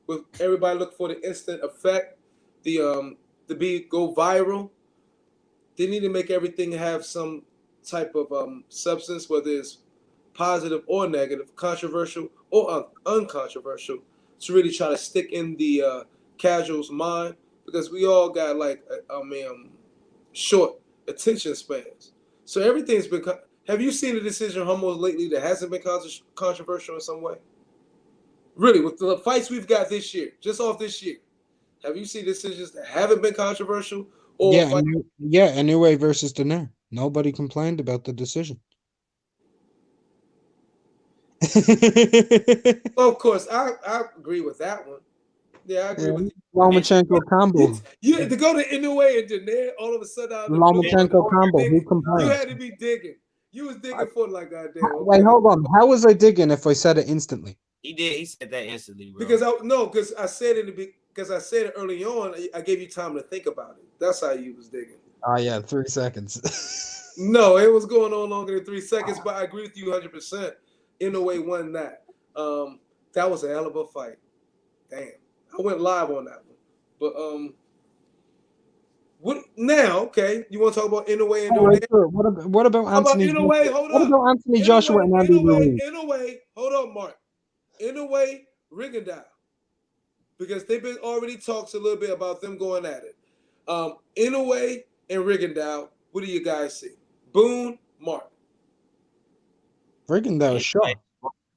with everybody looking for the instant effect, the go viral, they need to make everything have some type of substance, whether it's positive or negative, controversial or uncontroversial, to really try to stick in the casual's mind, because we all got like short attention spans. So everything's been. Have you seen a decision almost lately that hasn't been controversial in some way? Really, with the fights we've got this year, just off this year, have you seen decisions that haven't been controversial? Or Inoue versus Daenerys. Nobody complained about the decision. Well, of course, I agree with that one. Yeah, I agree with you. Lomachenko Campbell. You had to go to Inoue and Daenerys all of a sudden. Lomachenko Campbell. Who complained? You had to be digging. You was digging for like goddamn. Okay. Wait, hold on. How was I digging if I said it instantly? He did. He said that instantly, bro. Because I said it early on. I gave you time to think about it. That's how you was digging. Oh yeah, 3 seconds. No, it was going on longer than 3 seconds, but I agree with you 100%. Inoue won that. That was a hell of a fight. Damn, I went live on that one. But what now? Okay, you want to talk about Inoue and Sure. What about Anthony? Inoue? Hold what up. about Anthony Joshua and Andy Ruiz? Inoue, hold on, Mark. Inoue, Rigondeaux, because they've been already talks a little bit about them going at it. Inoue and Rigondeaux. What do you guys see? Boone, Mark. Rigondeaux was shot.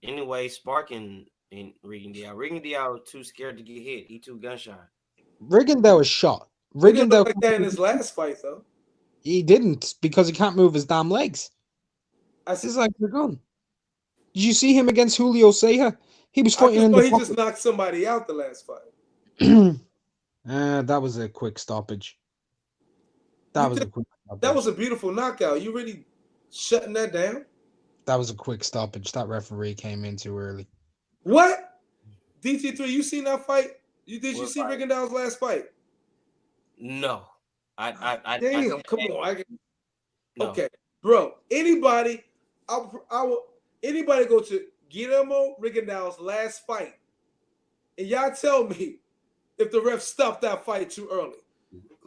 Anyway, Sparking and Rigondeaux. Rigondeaux was too scared to get hit. He too gunshot. Rigondeaux was shot. Rigondeaux like that in his last fight, though. He didn't, because he can't move his damn legs. This is like they're gone. Did you see him against Julio Ceja? He was fighting he just knocked somebody out the last fight. That was a quick stoppage. That was a beautiful knockout. You really shutting that down? That was a quick stoppage. That referee came in too early. What? DT3, you seen that fight? Did you see Rigondeaux's last fight? No. Come on. No. Okay, bro. Anybody go to Guillermo Rigondeaux's last fight, and y'all tell me if the ref stopped that fight too early.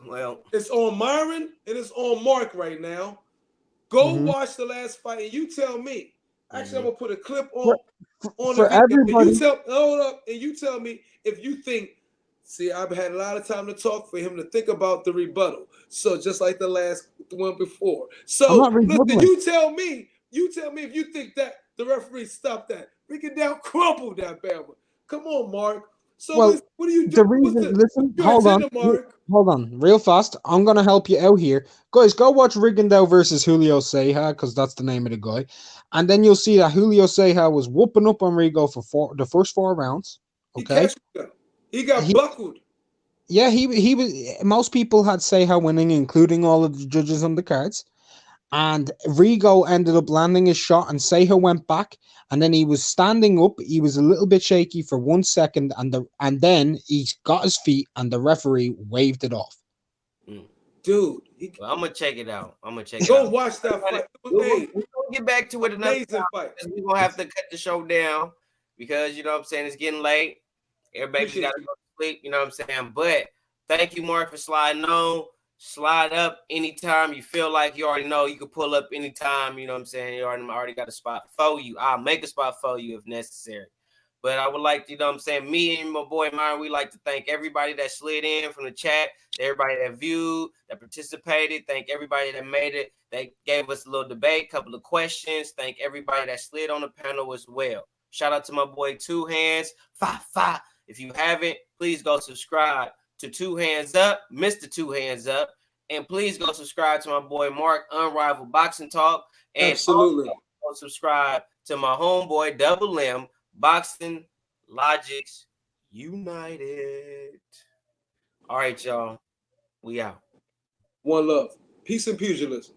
Well, it's on Myron and it's on Mark right now. Go watch the last fight and you tell me. Actually, I'm gonna put a clip on the video. Everybody. And you tell me if you think. See, I've had a lot of time to talk for him to think about the rebuttal. So just like the one before. So listen, you tell me if you think that the referee stopped that. Rigondeaux crumpled that Bama. Come on, Mark. So what do you do? The reason, hold on, real fast. I'm gonna help you out here, guys. Go watch Rigondeaux versus Julio Ceja, because that's the name of the guy, and then you'll see that Julio Ceja was whooping up on Rigo for the first 4 rounds. Okay, he got buckled. Yeah, he was. Most people had Ceja winning, including all of the judges on the cards. And Rigo ended up landing his shot, and Ceja went back, and then he was standing up. He was a little bit shaky for 1 second, and then he got his feet, and the referee waved it off. Dude, I'm gonna check it out. Go watch that fight. We'll get back to it another time. We're gonna have to cut the show down because you know what I'm saying, it's getting late. Everybody's got to go to sleep. You know what I'm saying. But thank you, Mark, for sliding on. Slide up anytime you feel like you already know. You can pull up anytime, you know what I'm saying? You already got a spot for you. I'll make a spot for you if necessary. But I would like to, you know what I'm saying, me and my boy Myron, we like to thank everybody that slid in from the chat, everybody that viewed, that participated. Thank everybody that made it. They gave us a little debate, couple of questions. Thank everybody that slid on the panel as well. Shout out to my boy Two Hands. Fa. If you haven't, please go subscribe to Two Hands Up, Mr. Two Hands Up, and please go subscribe to my boy Mark, Unrivaled Boxing Talk, and absolutely go subscribe to my homeboy Double M, Boxing Logics United. All right, y'all, we out. One love, peace and pugilism.